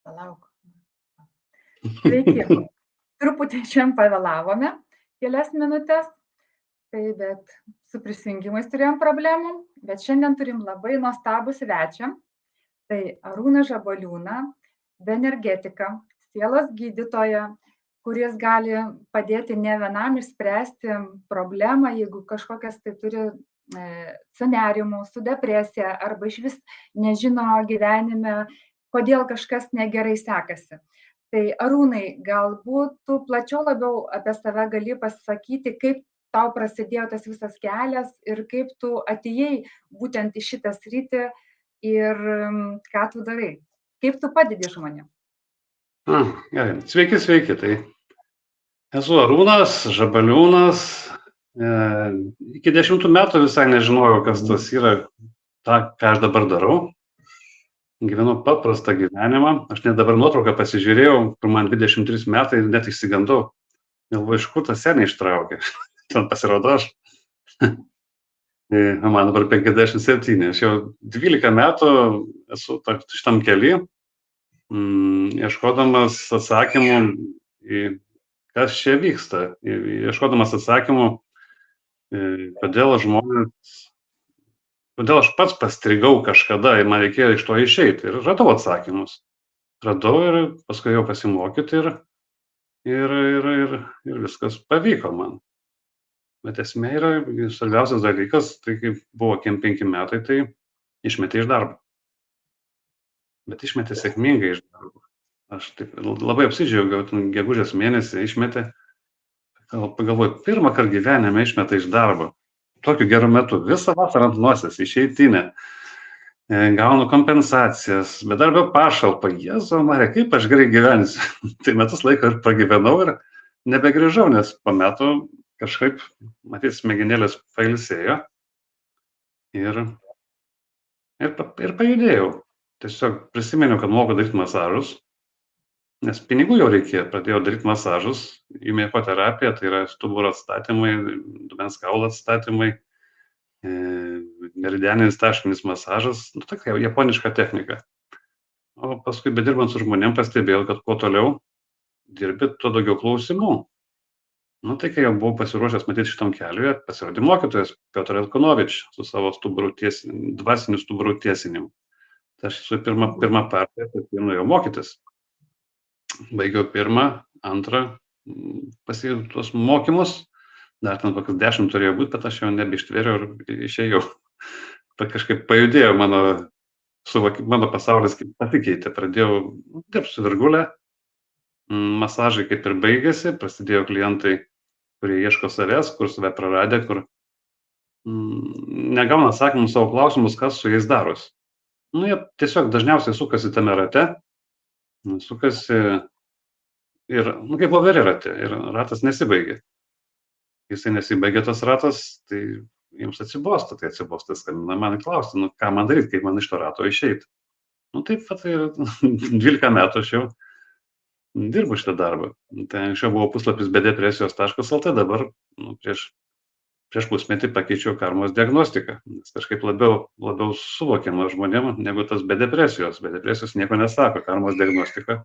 Palauk. Sveiki. Truputį šiandien pavėlavome kelias minutės, bet su prisijungimais turėjom problemų, bet šiandien turim labai nuostabų svečią. Tai Arūną Žabaliūną, bioenergetiką, sielos gydytoją, kuris gali padėti ne vienam išspręsti problemą, jeigu kažkokias tai turi su nerimu, su depresija arba išvis nežino gyvenime, kodėl kažkas negerai sekasi. Tai Arūnai, galbūt tu plačiau labiau apie save gali pasakyti, kaip tau prasidėjo tas visas kelias ir kaip tu atėjai būtent į šitą sritį ir ką tu darai, kaip tu padedi žmonėms. Gerai, sveiki. Tai esu Arūnas Žabaliūnas. Iki 10 metų visai nežinojau, kas tas yra, ką aš dabar darau. Gyvenu paprastą gyvenimą. Aš net dabar nuotrauką pasižiūrėjau, kur man 23 metai, net išsigandau. Galvoju, iš kur tas seniai ištraukė. Ten pasirodo aš. Man dabar 57. Aš jau 12 metų esu šitam kely, ieškodamas atsakymų į kas čia vyksta. Ieškodamas atsakymų, kodėl aš pats pastrigau kažkada ir man reikėjo iš to išeiti. Ir radau atsakymus. Radau ir paskui jau pasimokyti ir viskas pavyko man. Bet esmė yra, svarbiausias dalykas, tai kaip buvo 5 metai, tai išmetė iš darbo. Bet išmetė sėkmingai iš darbo. Aš taip labai apsidžiaugiau, gegužės mėnesį išmetė. Pagalvoju, pirmą kartą gyvenime išmetė iš darbo. Tokiu geru metu, visą vasarą ant nosies, išeitinę. Gaunu kompensacijas, bedarbio pašalpą. Jėzau Marija, kaip aš gerai gyvensiu. Tai metus laiko ir pragyvenau ir nebegrįžau, nes po metų kažkaip, matyt, smegenėlės pailsėjo ir pajudėjau. Tiesiog prisiminiau, kad moku daryti masažus, nes pinigų jau reikėjo, pradėjau daryti masažus, imekoterapija, tai yra stuburo atstatymai, dubens kaulo atstatymai, meridianinis taškinis masažas, tokia japoniška technika. O paskui, bedirbant su žmonėm, pastebėjau, kad kuo toliau dirbi, tuo daugiau klausimų. Tai kai jau buvau pasiruošęs matyti šitam keliui, pasirodė mokytojas Piotr Elkonovič su savo dvasiniu stuburų tiesinimu. Tai aš su pirma partija, tai nuėjau mokytis. Baigiau 1, 2 pasiėdų tuos mokymus, dar ten kokius 10 turėjo būti, bet aš jau nebeištvėriau ir išėjau. Kažkaip pajudėjo mano pasaulis, kaip pasikeitė. Pradėjau dirbti su virgulė, masažai kaip ir baigėsi, prasidėjo klientai, kurie ieško savęs, kur save praradę, kur negauna atsakymų savo klausimus, kas su jais darosi. Jie tiesiog dažniausiai sukasi tame rate, sukasi ir, kaip voverė rate, ir ratas nesibaigė. Jisai nesibaigė tas ratas, tai jiems atsibosta, skambina man klausti, ką man daryti, kaip man iš to rato išeiti. Taip, tai 12 metų aš jau dirbu šitą darbą. Tai anksčiau buvo puslapis bedepresijos.lt, dabar prieš pusmetį pakeičiau karmos diagnostiką, nes kažkaip labiau suvokiama žmonėm negu tas bedepresijos. Bedepresijos nieko nesako, karmos diagnostika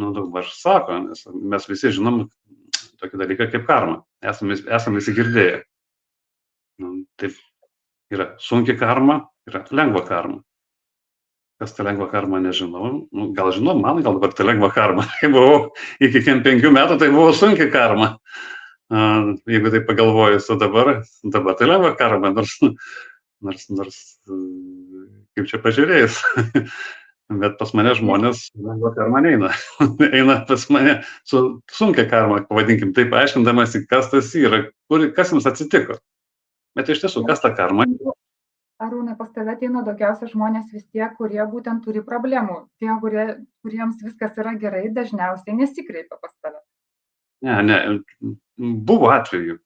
daugmaž sako, nes mes visi žinom tokį dalyką kaip karma. Esame visi girdėję. Taip, yra sunki karma, yra lengva karma. Kas tai lengva karma, nežinau. Gal žinau, man gal dabar tai lengva karma. Kai buvau iki 5 metų, tai buvo sunki karma. Jeigu tai pagalvojus, o dabar tai lengva karma, nors kaip čia pažiūrėjus. Bet pas mane žmonės lengva karma neina. Eina pas mane su sunkia karma, pavadinkim taip, aiškindamasi, kas tas yra, kas jums atsitiko. Bet iš tiesų, kas ta karma? Arūnai, pas tave ateina daugiausia žmonės vis tiek, kurie būtent turi problemų. Tie, kuriems viskas yra gerai, dažniausiai nesikreipia pas tave. Ne. Buvo atvejų,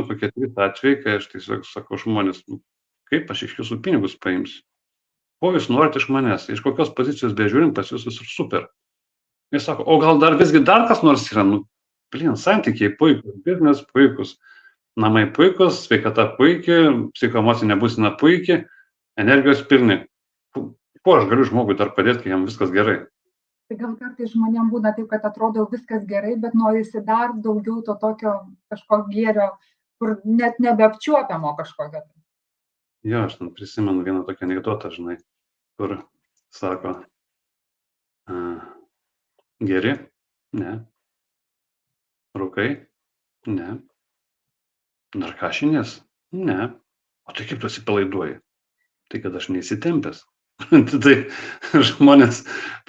kokie 3 atvejai, kai aš tiesiog sakau žmonės, kaip aš iš jūsų pinigus paimsiu? Ko jūs norite iš manęs? Iš kokios pozicijos bežiūrim, pas jūs visur super. Jis sako, o gal visgi dar kas nors yra? Santykiai puikus, biznes puikus, namai puikus, sveikata puikiai, psichoemocinė būsena puikiai, energijos pilni. kuo aš galiu žmogui dar padėti, kai jam viskas gerai? Tai gal kartais žmonėm būna taip, kad atrodo viskas gerai, bet norisi dar daugiau to tokio kažkokio gėrio, kur net nebeapčiuopiamo kažkokio. Jo, aš ten prisimenu vieną tokią anekdotą, žinai, kur sako, geri? Ne. Rūkai? Ne. Narkašinės? Ne. O tai kaip tu atsipalaiduoji? Tai kad aš neįsitempęs. Tai žmonės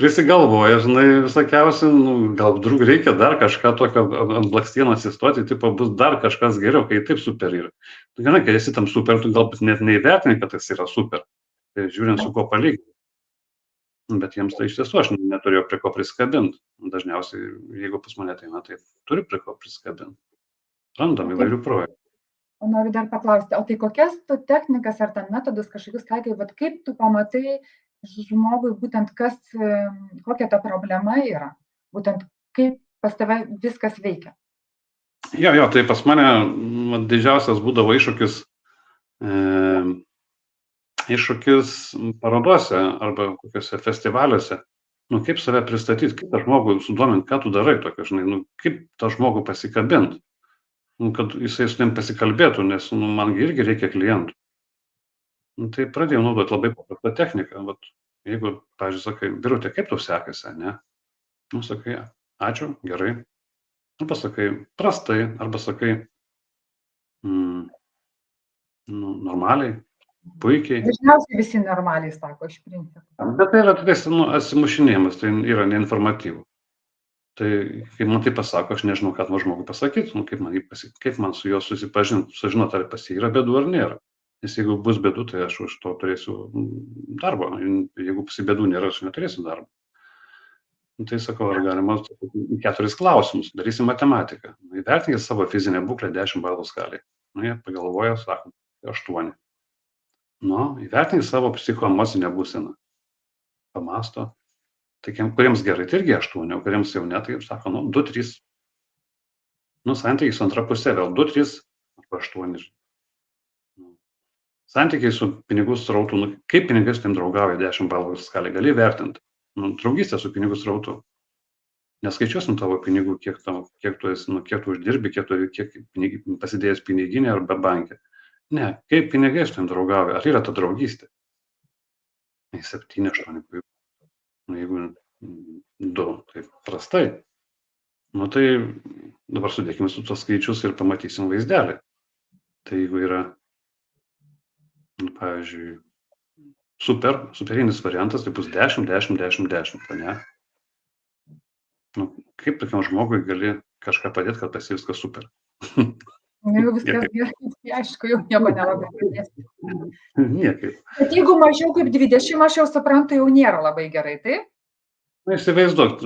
prisigalvoja, žinai, visokiausių, gal drug reikia dar kažką tokio ant blakstieno atsistoti, tipo bus dar kažkas geriau, kai taip super yra. Tu gerai, kai esi tam super, tu galbūt net neįvertini, kad tas yra super. Tai žiūrint su ko palyginti. Bet jiems tai iš tiesų aš neturėjau prie ko prisikabinti. Dažniausiai, jeigu pas mane ateina, tai turi prie ko prisikabinti. Randam įvairių projektų. O noriu dar paklausti, o tai kokias tu technikas ar ten metodus kažkokius taikai, bet kaip tu pamatai žmogui būtent kokia ta problema yra, būtent kaip pas tave viskas veikia? Jo, tai pas mane didžiausias būdavo iššūkis parodose arba kokiuose festivaliuose. Kaip save pristatyti, kaip tą žmogų sudominti, ką tu darai tokio, žinai, kaip tą žmogų pasikabinti. Kad jisai su tiem pasikalbėtų, nes man irgi reikia klientų. Tai pradėjau naudoti labai paprastą techniką. Vat, jeigu, pavyzdžiui, sakai, Birutė, kaip tau sekasi, ne? Sakai, ačiū, gerai. Arba sakai, prastai, arba sakai, normaliai, puikiai. Dažniausiai visi normaliai sako, iš principo. Bet tai yra toks atsimušinėjimas, tai yra neinformatyvu. Tai kai man tai pasako, aš nežinau, ką man žmogui pasakyti, kaip man su juo susipažinti, sužinoti, ar pas jį yra bėdų ar nėra. Nes jeigu bus bėdų, tai aš už to turėsiu darbą. Jeigu pas jį bėdų nėra, aš neturėsiu darbo. Tai sakau, ar galima 4 klausimus, darysim matematiką. Įvertinkite savo fizinę būklę 10 balų skalėje. Jie pagalvoja, sako, 8. Įvertinkite savo psichoemocinę būseną. Pamasto. Tai kuriems gerai, tai irgi 8, o kuriems jau ne, tai sako, 2-3. Santykiai su antra pusė, vėl 2-3 arba 8. Santykiai su pinigų srautu, kaip pinigai su tiem draugauja 10 balų skalė, gali vertinti. Draugystė su pinigų srautu. Neskaičiuosim tavo pinigų, kiek tu uždirbi, kiek pasidėjęs piniginė arba bankė. Ne, kaip pinigai su tiem draugauja, ar yra ta draugystė? 7-8. Jeigu 2, tai prastai. Tai dabar sudėkime su tos skaičius ir pamatysim vaizdelį. Tai jeigu yra, pavyzdžiui, superinis variantas, tai bus 10, 10, 10, 10, ne? Kaip tokiam žmogui gali kažką padėti, kad pas jį viskas super? Jau viskas gerai, tai aišku, jau nieko nelabai padėsi. Niekaip. Bet jeigu mažiau kaip 20, aš jau suprantu, jau nėra labai gerai, taip? Įsivaizduok,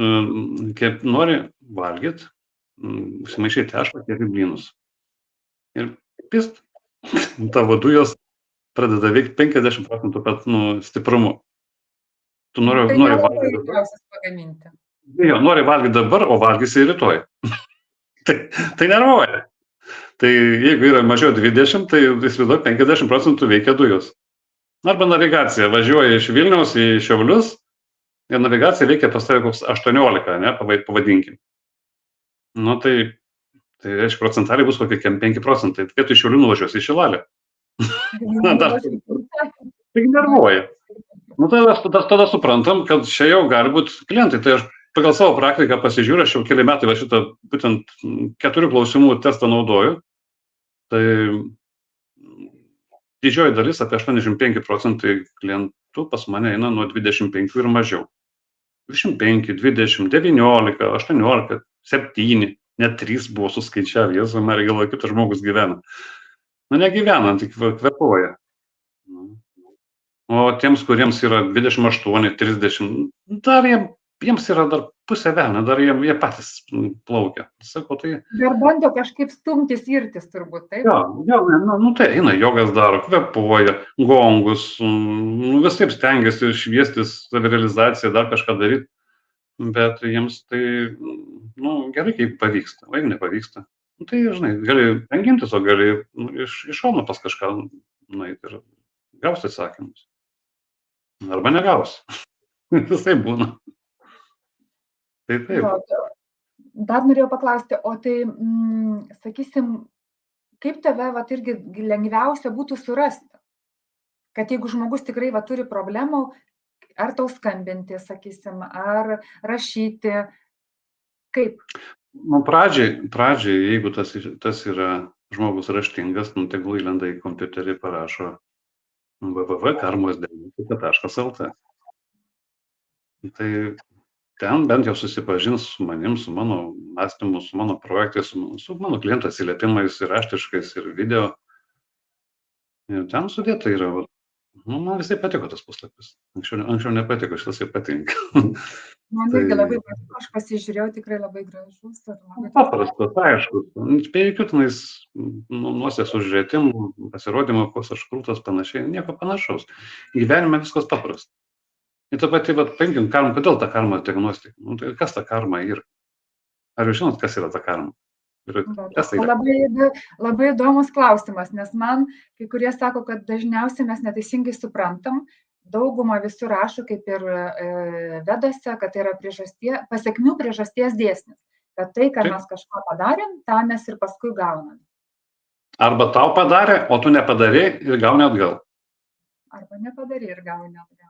kaip nori valgyti, užsimaišai tešlą, kėpi blynus. Ir pist, tavo dujos pradeda veikti 50% stiprumu. Tu nori valgyti dabar. Jo, nori valgyti dabar, o valgysi rytoj. Tai nervuoja. Tai jeigu yra mažiau 20, tai įsivaizduok, 50% veikia dujos. Arba navigacija, važiuoja iš Vilniaus į Šiaulius, ir navigacija veikia pas tave koks 18, ne, pavadinkim. Tai reiškia, procentaliai bus kokie 5%. Tai tu iš Šiaulių nuvažiuosi į Šilalę. Tai nervuoja. Tada suprantam, kad čia jau gali būti klientai. Tai aš pagal savo praktiką pasižiūrėjau, aš jau keli metai šitą būtent 4 klausimų testą naudoju. Tai didžioji dalis, apie 85% klientų pas mane eina nuo 25 ir mažiau. 25, 20, 19, 18, 7, net 3 buvo suskaičiavę, Jėzau Marija, galvoju, kaip tas žmogus gyvena. Negyvena, tik kvepuoja. O tiems, kuriems yra 28, 30, dar jiems yra dar pusė velnio, dar jie patys plaukia. Sakau, tai... Dar bando kažkaip stumtis, irtis turbūt, taip? Tai eina, jogas daro, kvepuoja, gongus, visaip stengiasi šviestis, savirealizaciją, dar kažką daryti, bet jiems tai, gerai, kaip pavyksta, o jeigu nepavyksta. Tai, žinai, gali tengintis, o gali iš šono pas kažką nueiti ir gausti atsakymus. arba negausi. Visai būna. Tai taip. Jo, dar norėjau paklausti, o tai, sakysim, kaip tave vat irgi lengviausia būtų surasti? Kad jeigu žmogus tikrai va turi problemų, ar tau skambinti, sakysim, ar rašyti, kaip? Nu, pradžiai, jeigu tas yra žmogus raštingas, nu, tegul įlenda į kompiuterį, parašo www.karmosdiagnostika.lt. Tai ten bent jau susipažins su manim, su mano mąstymu, su mano projektais, su mano klientų atsiliepimais ir raštiškais, ir video. Ir ten sudėta yra. Man visai patiko tas puslapis. Anksčiau nepatiko, šitas jau patinka. Man irgi labai patiko, aš pasižiūrėjau, tikrai labai gražus. Paprastas, aišku. Be jokių tenais nuosės užžiūrėtimų, pasirodymų, koks aš krūtas, panašiai, nieko panašaus. Gyvenime viskas paprasta. Ir ta pati, paimkim karmą, kodėl ta karmos diagnostika? Nu, tai kas ta karma yra? Ar jūs žinot, kas yra ta karma? Kas tai yra? Labai įdomus klausimas, nes man kai kurie sako, kad dažniausiai mes neteisingai suprantam, dauguma visų rašo, kaip ir vedose, kad tai yra pasekmių priežasties dėsnis. Kad tai, kad mes kažką padarėm, tą mes ir paskui gaunam. Arba tau padarė, o tu nepadarė ir gauni atgal. Arba nepadarė ir gauni atgal.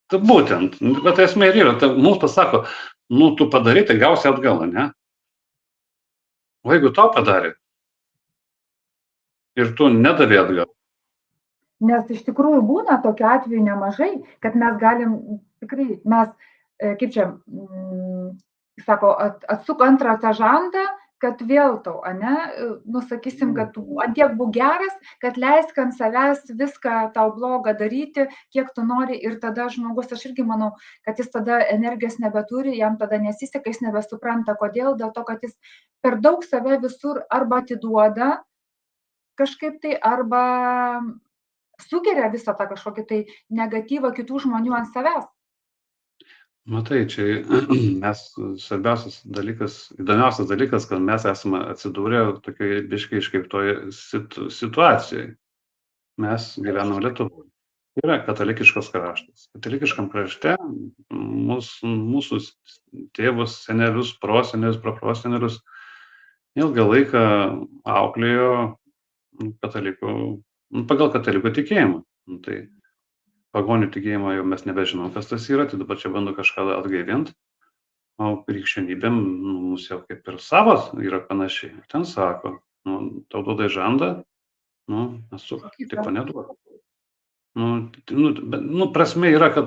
Tai būtent, bet esmė ir yra, mums pasako, nu, tu padarė, tai gausi atgal, ne? O jeigu tau padarė ir tu nedavė atgal. Nes iš tikrųjų būna tokiu atveju nemažai, kad mes galim, tikrai, kaip čia, sako, atsuk antrą tą žandą, kad vėl tau, sakysim, kad tu tiek būk geras, kad leisk ant savęs viską tau blogą daryti, kiek tu nori, ir tada žmogus, aš irgi manau, kad jis tada energijos nebeturi, jam tada nesiseka, jis nebesupranta, kodėl, dėl to, kad jis per daug save visur arba atiduoda kažkaip tai, arba sugeria visą tą kažkokį tai negatyvą kitų žmonių ant savęs. Matai, čia mes svarbiausias dalykas, įdomiausias dalykas, kad mes esame atsidūrę tokioje biškai iškreiptoje situacijoje. Mes gyvenam Lietuvoje. Yra katalikiškas kraštas. Katalikiškam krašte mūsų tėvus, senelius, prosenelius, proprosenelius ilgą laiką auklėjo pagal katalikų tikėjimą. Tai pagonių tikėjimą jau mes nebežinom, kas tas yra, tai dabar čia bando kažką atgaivinti. O krikščionybė mūsų jau kaip ir savas yra panašiai. Ten sako, tau duodai žandą, atsuk, tipo neduoda. Prasme yra, kad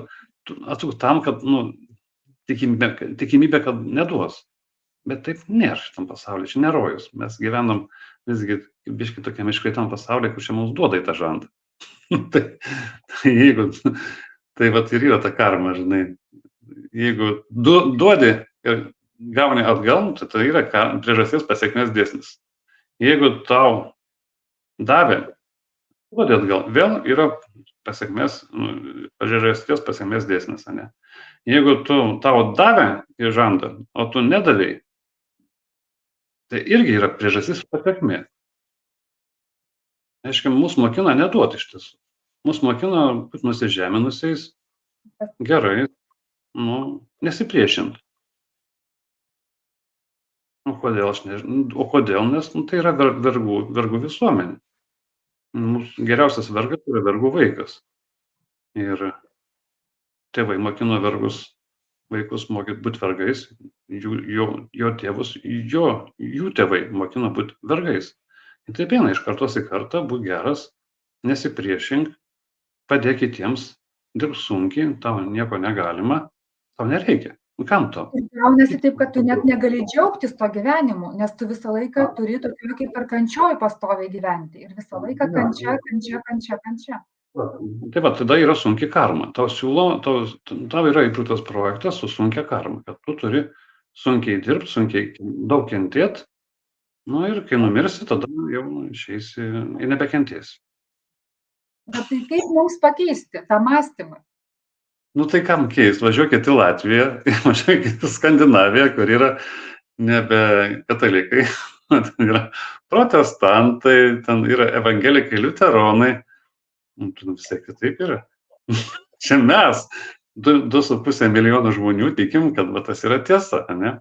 atsuk tam, kad tikimybė, kad neduos. Bet taip nėra šitam pasaulyje, čia nerojus. Mes gyvenam visgi biškai tokiam iškreitam pasaulyje, kur čia mums duoda į tą žandą. Tai vat ir yra ta karma, žinai. Jeigu duodi ir gauni atgal, tai yra priežasties pasekmės dėsnis. Jeigu tau davė, duodi atgal, vėl yra pasekmės, priežasties pasekmės dėsnis, ne? Jeigu tau davė į žandą, o tu nedavėjai, tai irgi yra priežastis pasekmė. Aiškiai, mūsų mokina neduoti iš tiesų. Mūsų mokina būti nusižeminusiais, gerai, nesipriešinti. O kodėl aš nežinau? O kodėl? Nes tai yra vergų visuomenė. Mūsų geriausias vergas yra vergų vaikas. Ir tėvai mokino vaikus mokyti būti vergais, jo tėvus, jų tėvai mokino būti vergais. Ir taip eina iš kartos į kartą, būk geras, nesipriešink, padėk kitiems, dirb sunkiai, tau nieko negalima, tau nereikia. Kam to? Gaunasi taip, kad tu net negali džiaugtis to gyvenimu, nes tu visą laiką turi tokio kaip ir kančioj pastoviai gyventi. Ir visą laiką kančia. Taip pat, tada yra sunki karma. Tau yra įprūtas projektas su sunkia karma, kad tu turi sunkiai dirbti, sunkiai daug kentėti. Ir kai numirsi, tada jau išeisi ir nebekentėsi. Bet tai kaip mums pakeisti tą mąstymą? Tai kam keist? Važiuokit į Latviją, važiuokit į Skandinaviją, kur yra nebe katalikai, ten yra protestantai, ten yra evangelikai, liuteronai. Visai kitaip yra. Čia mes, 2,5 milijono žmonių tikim, kad va, tas yra tiesa, ne?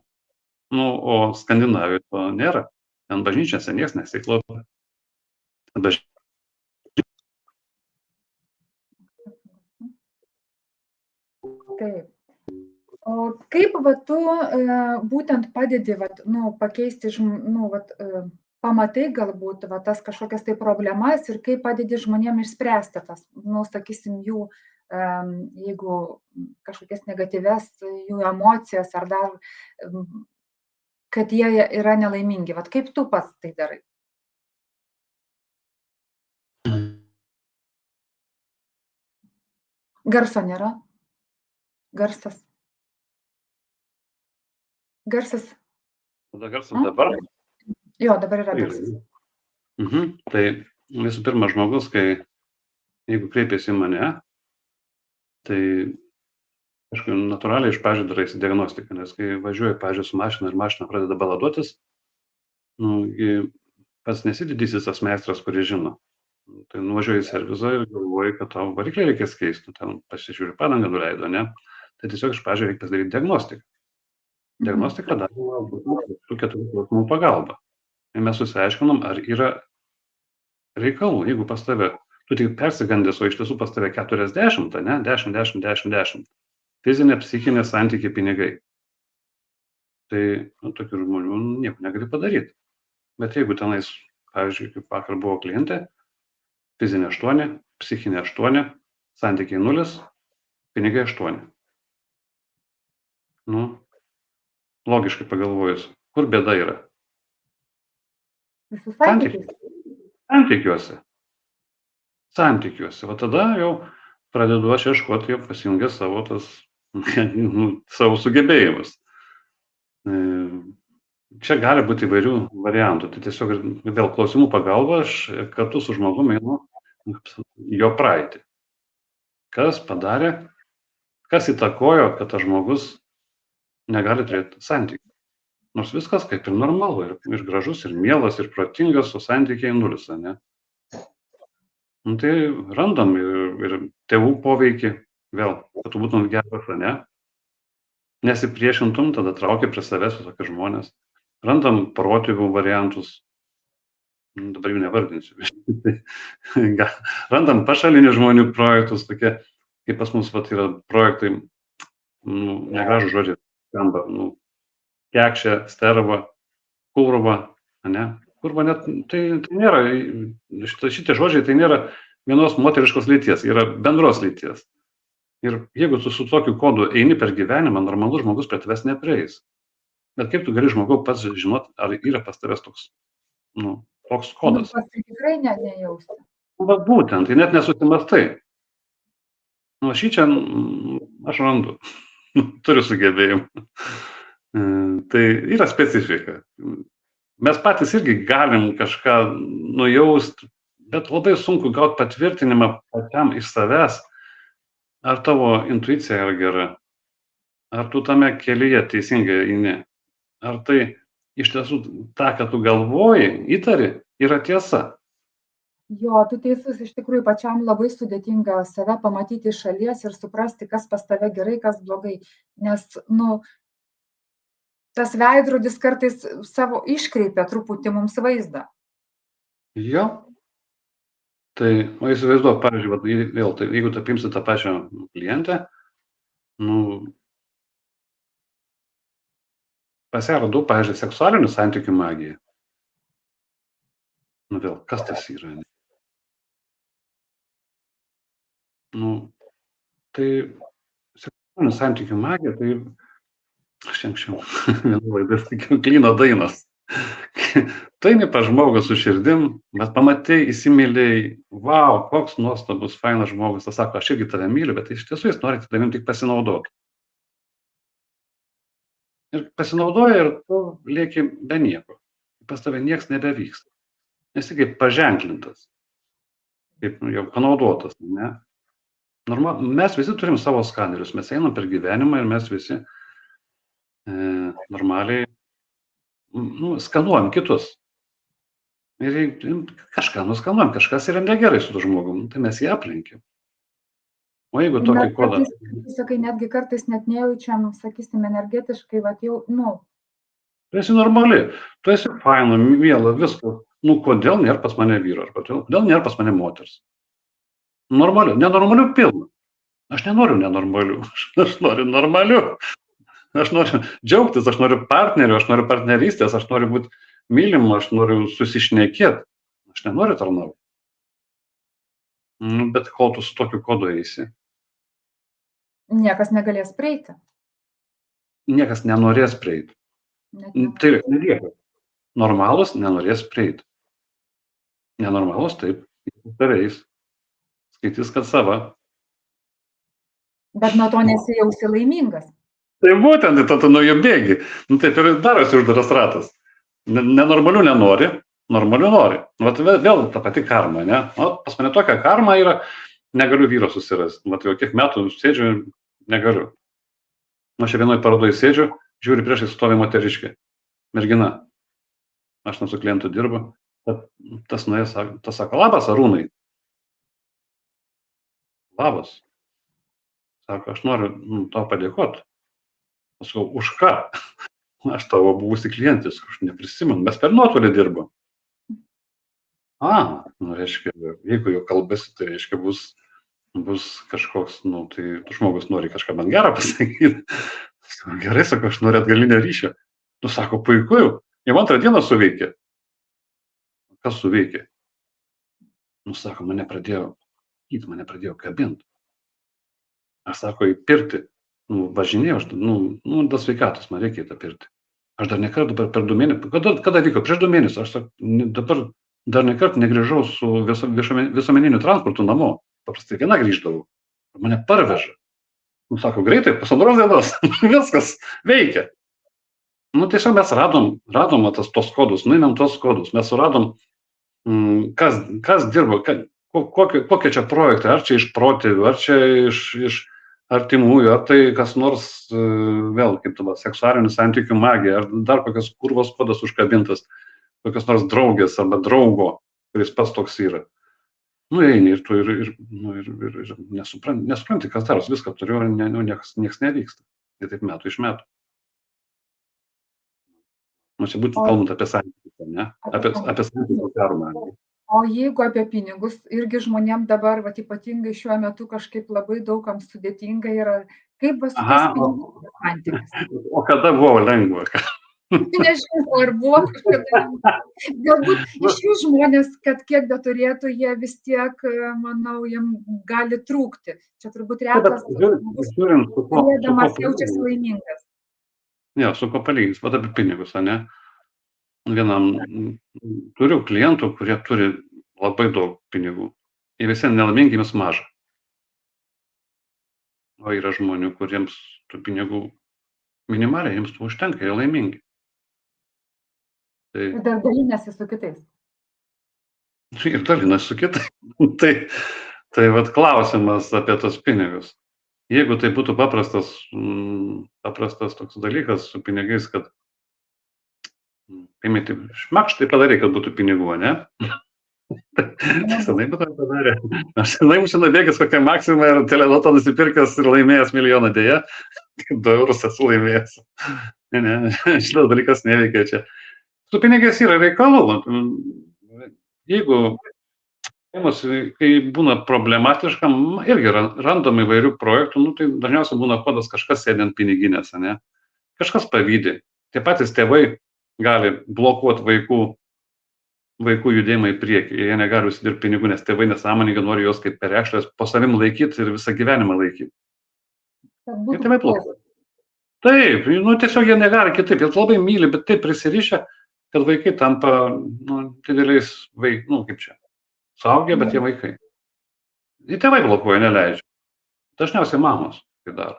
Nu, o Skandinavijoje to nėra. Ten bažnyčiose niekas nesiklauso. Taip. O kaip va tu būtent padedi pakeisti, pamatai galbūt tas kažkokias tai problemas ir kaip padedi žmonėm išspręsti tas, sakysim, jų, jeigu kažkokias negatyves jų emocijas ar dar, kad jie yra nelaimingi. Vat kaip tu pats tai darai? Garso nėra? Garsas. Garsas. Tada garsas dabar? Jo, dabar yra garsas. Tai visų pirma, žmogus, jeigu kreipiasi į mane, tai, aišku, natūraliai iš pradžių daraisi diagnostiką, nes kai važiuoji, pavyzdžiui, su mašina ir mašina pradeda baladuotis, pats nesi didysis tas meistras, kuris žino. Tai nuvažiuoji į servizą ir galvoji, kad tau variklį reikės keisti, ten pasižiūri, padangą nuleido, ne? Tai tiesiog iš pradžių reikia daryti diagnostiką. Diagnostika daroma būtent tų 4 klausimų pagalba. Ir mes susiaiškinom, ar yra reikalų, jeigu pas tave, tu tik persigandęs, o iš tiesų pas tave 40, ne? 10, 10, 10, 10. Fizinė, psichinė, santykiai, pinigai. Tai tokių žmonių nieko negali padaryti. Bet jeigu tenais, pavyzdžiui, kaip vakar buvo klientė, fizinė 8, psichinė 8, santykiai 0, pinigai 8. Logiškai pagalvojus, kur bėda yra? Visų santykiuose. Santykiuose. Va tada jau pradedu aš ieškoti, jau pasijungę savo savo sugebėjimus. Čia gali būti įvairių variantų. Tai tiesiog vėl klausimų pagalba aš kartu su žmogumi einu jo praeitį. Kas padarė, kas įtakojo, kad tas žmogus negali turėti santykių. Nors viskas kaip ir normalu, ir gražus, ir mielas, ir protingas, o santykiai 0, ne? Tai randam ir tėvų poveikį, vėl, kad tu būtum geras, ne? Nesipriešintum, tada traukia prie savęs visokius žmonės. Randam protėvių variantus, dabar jų nevardinsiu. Randam pašalinių žmonių projektus, tokie, kaip pas mus yra projektai, negražų žodžiai skamba, kekšė, sterva, kurva, ne? Kurva net, tai nėra, šitie žodžiai tai nėra vienos moteriškos lyties, yra bendros lyties. Ir jeigu tu su tokiu kodu eini per gyvenimą, normalus žmogus prie tavęs neprieis. Bet kaip tu gali žmogau pats žinot, ar yra pas tavęs toks kodas? Pats tikrai nejausti. Va būtent, tai net nesusimastai. Šį čia aš randu, turiu sugebėjimų. Tai yra specifika. Mes patys irgi galim kažką nujaust, bet labai sunku gauti patvirtinimą pačiam iš savęs, ar tavo intuicija yra gera, ar tu tame kelyje teisingai eini, ar tai iš tiesų tą, ką tu galvoji, įtari, yra tiesa. Jo, tu teisus, iš tikrųjų pačiam labai sudėtinga save pamatyti iš šalies ir suprasti, kas pas tave gerai, kas blogai, nes, tas veidrodis kartais savo iškreipia truputį mums vaizdą. Jo. Tai, įsivaizduok, pavyzdžiui, vėl, tai, jeigu tu apimsi tą pačią klientę, pas ją radau, pavyzdžiui, seksualinių santykių magiją. Vėl, kas tas yra? Tai seksualinių santykių magija, tai aš anksčiau vieną laidą sakiau, Klyno dainos. Tai ne pas žmogus su širdim, bet pamatei, įsimylėjai, vau, koks nuostabus, fainas žmogus, tas sako, aš irgi tave myliu, bet iš tiesų jis nori tavim tik pasinaudoti. Ir pasinaudoja ir tu lieki be nieko. Pas tave nieks nebevyksta. Esi kaip paženklintas, kaip jau panaudotas, ne? Mes visi turim savo skanerius, mes einam per gyvenimą ir mes visi normaliai skanuojam kitus. Ir kažką nuskanuojam, kažkas yra negerai su tuo žmogum, tai mes jį aplenkiam. O jeigu Na, tokį kodą, kartais, kaip tu sakai, netgi kartais net nejaučiam, sakysim, energetiškai, vat jau, tu esi normali, tu esi faina, miela, viskas. Nu, kodėl nėra pas mane vyro, ar kodėl nėra pas mane moters? Normaliu, nenormaliu pilna. Aš nenoriu nenormalių, aš noriu normalių. Aš noriu džiaugtis, aš noriu partnerių, aš noriu partnerystės, aš noriu būti mylim, aš noriu susišnekėti. Aš nenoriu tarnauti. Nu, bet kol tu su tokiu kodu eisi, niekas negalės prieiti. niekas nenorės prieiti. Net Tai nelieka. Normalus nenorės prieiti. Nenormalus taip, tareis. Skaitys, kad sava. Bet nuo to nesijausi laimingas. Tai būtent, tai tu nuo jo bėgi. Nu, taip ir darosi uždaras ratas. Nenormalių nenori, normalių nori. Vat vėl ta pati karma, ne? O, pas mane tokia karma yra, negaliu vyro susirasti. Vat jau kiek metų sėdžiu, negaliu. Aš vienoje parodoje sėdžiu, žiūri priešai stovi moteriškė. Mergina. Aš su klientu dirbu. Tas nuėjęs, tas sako, labas, Arūnai. Labas. Sako, aš noriu tau padėkoti. Aš sakau, už ką? Aš tavo buvusi klientis, aš neprisimenu, mes per nuotolį dirbu. Nu, reiškia, jeigu jau kalbasi, tai reiškia bus kažkoks, tai žmogus nori kažką man gerą pasakyti. Gerai, sako, aš noriu atgalinio ryšio. Nu, sako, puiku, jau antrą dieną suveikė. Kas suveikė? Nu, sako, mane pradėjo kabinti. Aš sako, į pirtį. Važinėjau, dėl sveikatos, man reikia į tą pirtį. Aš dar nekart dabar per 2 mėnesius, kada vyko? Prieš 2 mėnesius, aš dabar dar nekart negrįžau su visuomeniniu transportu namo. Paprastai viena grįždavau. Mane parveža. Nu, sako, greitai, pusantros dienos, viskas veikia. Nu, tiesiog mes radom tos kodus, nuėmėm tos kodus, mes suradom, kas dirbo, kokie čia projektai, ar čia iš protėvių, ar čia iš artimųjų, ar tai kas nors, vėl, kaip seksualinių santykių magija, ar dar kokios kurvos kodas užkabintas, kokios nors draugės arba draugo, kuris pats toks yra. Nu, eini ir tu ir nesupranti, kas daros, viską turiu, nieks nevyksta. Tai taip metų iš metų. Nu, čia būtų kalbant apie santykius, ne? Apie santykių karmą. O jeigu apie pinigus, irgi žmonėm dabar, ypatingai šiuo metu kažkaip labai daugam sudėtinga yra, kaip bus su tais pinigų santykis? O kada buvo lengva? Nežinau, ar buvo kažkada. Galbūt iš jų žmonės, kad kiek beturėtų, jie vis tiek, manau, jiem gali trūkti. Čia turbūt retas žmogus, turėdamas jaučiasi laimingas. Ne, su ko palygins, vat apie pinigus, ne? Vienam turiu klientų, kurie turi labai daug pinigų. Jie visi nelaimingi, jiems maža. O yra žmonių, kuriems tų pinigų minimaliai, jiems to užtenka, jie laimingi. Ir dar dalinasi su kitais. Ir dalinasi su kitais. Tai vat klausimas apie tos pinigus. Jeigu tai būtų paprastas toks dalykas su pinigais, kad paimėti šmakštai padarai, kad būtų pinigų, ne? Senai būtų padarė. Aš senai mūsų nubėgęs kokią maksimą ir telenotą nusipirkęs ir laimėjęs milijoną, dėja. 2 eurus esu laimėjęs. Ne, šitas dalykas neveikia čia. Su pinigais yra reikalų. Jeigu, kai būna problematiška, irgi randam įvairių projektų, tai dažniausiai būna kodas kažkas sėdint piniginėse, ne? Kažkas pavydi. Tie patys tėvai gali blokuoti vaikų judėjimą į priekį. Jie negali užsidirbti pinigų, nes tėvai nesąmoningai nori juos kaip perekšlės po savim laikyti ir visą gyvenimą laikyti. Ir tėvai blokuoja. Taip, tiesiog jie negali kitaip. Jie labai myli, bet taip prisirišę, kad vaikai tampa dideliais kaip čia, suaugę, bet jie vaikai. Ir tėvai blokuoja, neleidžia. Dažniausiai mamos tai daro.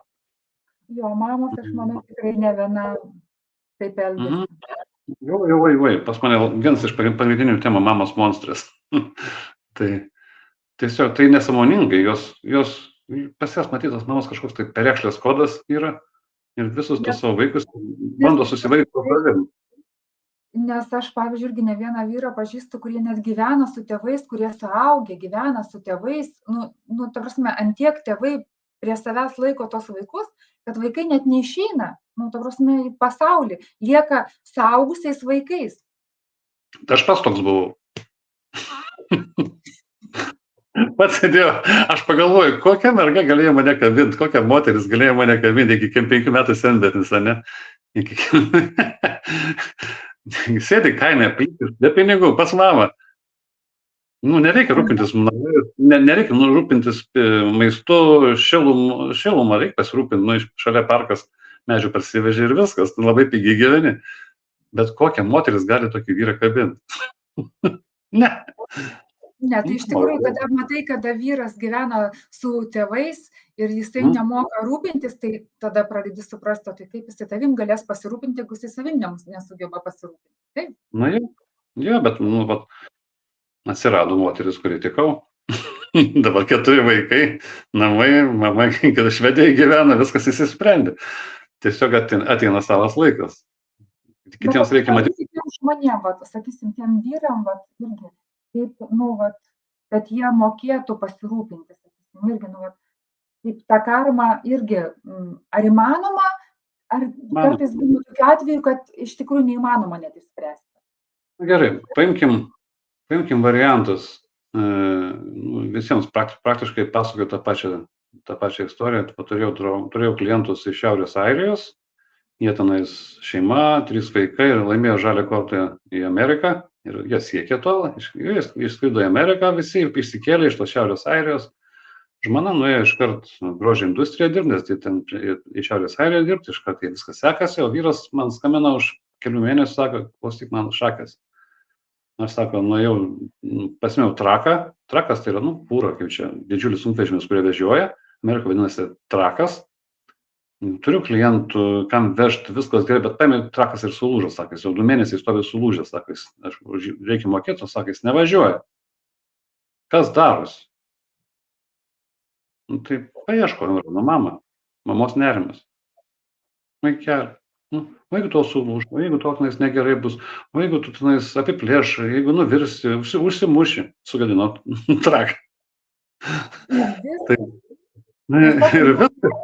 Jo, mamos, aš manau, tikrai ne viena taip elgiasi. Jau, pas mane vienas iš pagrindinių temų mamos monstras. Tai tiesiog tai nesąmoningai, jos pas jas matytas mamos kažkoks tai perekšlės kodas yra ir visus tos savo vaikus bando susivaikti po savim. Nes aš, pavyzdžiui, irgi ne vieną vyrą pažįstu, kurie net gyvena su tėvais, kurie suaugę, gyvena su tėvais, ta prasme, ant tiek tėvai prie savęs laiko tos vaikus, kad vaikai net neišeina, ta prasme, į pasaulį, lieka suaugusiais vaikais. Tai aš pats toks buvau. Pats sėdėjau, aš pagalvoju, kokia merga galėjo mane kabinti, kokia moteris galėjo mane kabinti iki 5 metų senbetinis, ne? Sėdi kaime, be pinigų, pas mamą. Nereikia rūpintis, nereikia rūpintis maistu, šilumą, reikia pasirūpinti, šalia parkas medžių parsivežė ir viskas, labai pigiai gyveni. Bet kokia moteris gali tokį vyrą kabinti? Ne. Ne, tai iš tikrųjų, kada matai, kada vyras gyvena su tėvais ir jisai nemoka rūpintis, tai tada pradedi suprasti, tai kaip jisai tavim galės pasirūpinti, jeigu jisai savim nesugeba pasirūpinti. Taip? Jo, bet atsirado moteris, kuri tikau. Dabar 4 vaikai, namai, mama, kad Švedijai gyvena, viskas įsisprendė. Tiesiog ateina savas laikas. Kitiems reikia matyti. Žmonėm, sakysim, tiem vyram, irgi, kaip, kad jie mokėtų pasirūpinti, sakysim, irgi, kaip ta karma irgi, ar įmanoma, ar kartais būna tokiu atveju, kad iš tikrųjų neįmanoma net išspręsti. Gerai, paimkim variantus. Visiems praktiškai pasakoju tą pačią istoriją. Turėjau klientus iš Šiaurės Airijos, jie tenais šeima, 3 vaikai ir laimėjo žalią kortą į Ameriką. Ir jie siekė to, išskrido į Ameriką visi ir išsikėlė iš tos Šiaurės Airijos. Žmona nuėjo iškart grožio industriją dirbti, nes tai ten į Šiaurės Airiją dirbti, iškart tai viskas sekasi, o vyras man skambina už kelių mėnesių, sako, klausyk, man šakas. Aš sako, nuėjau, pasimėjau traką, trakas tai yra, pūra, kaip čia, didžiulis sunkvežimis, kurie vežioja, Amerika vadinasi trakas. Turiu klientų, kam vežti, viskas gerai, bet paėmė trakas ir sulūžęs, sakys, jau 2 mėnesiai stovi sulūžęs, sakys, reikia mokėti, sakys, nevažiuoja. Kas darosi? Tai paieško, mama, mamos nerimas. Vaikeli, jeigu to sulūž, jeigu to tenais negerai bus, jeigu tu tenais apiplėš, jeigu nuvirsi, užsimuši, sugadino traką. Taip. Ir viskas.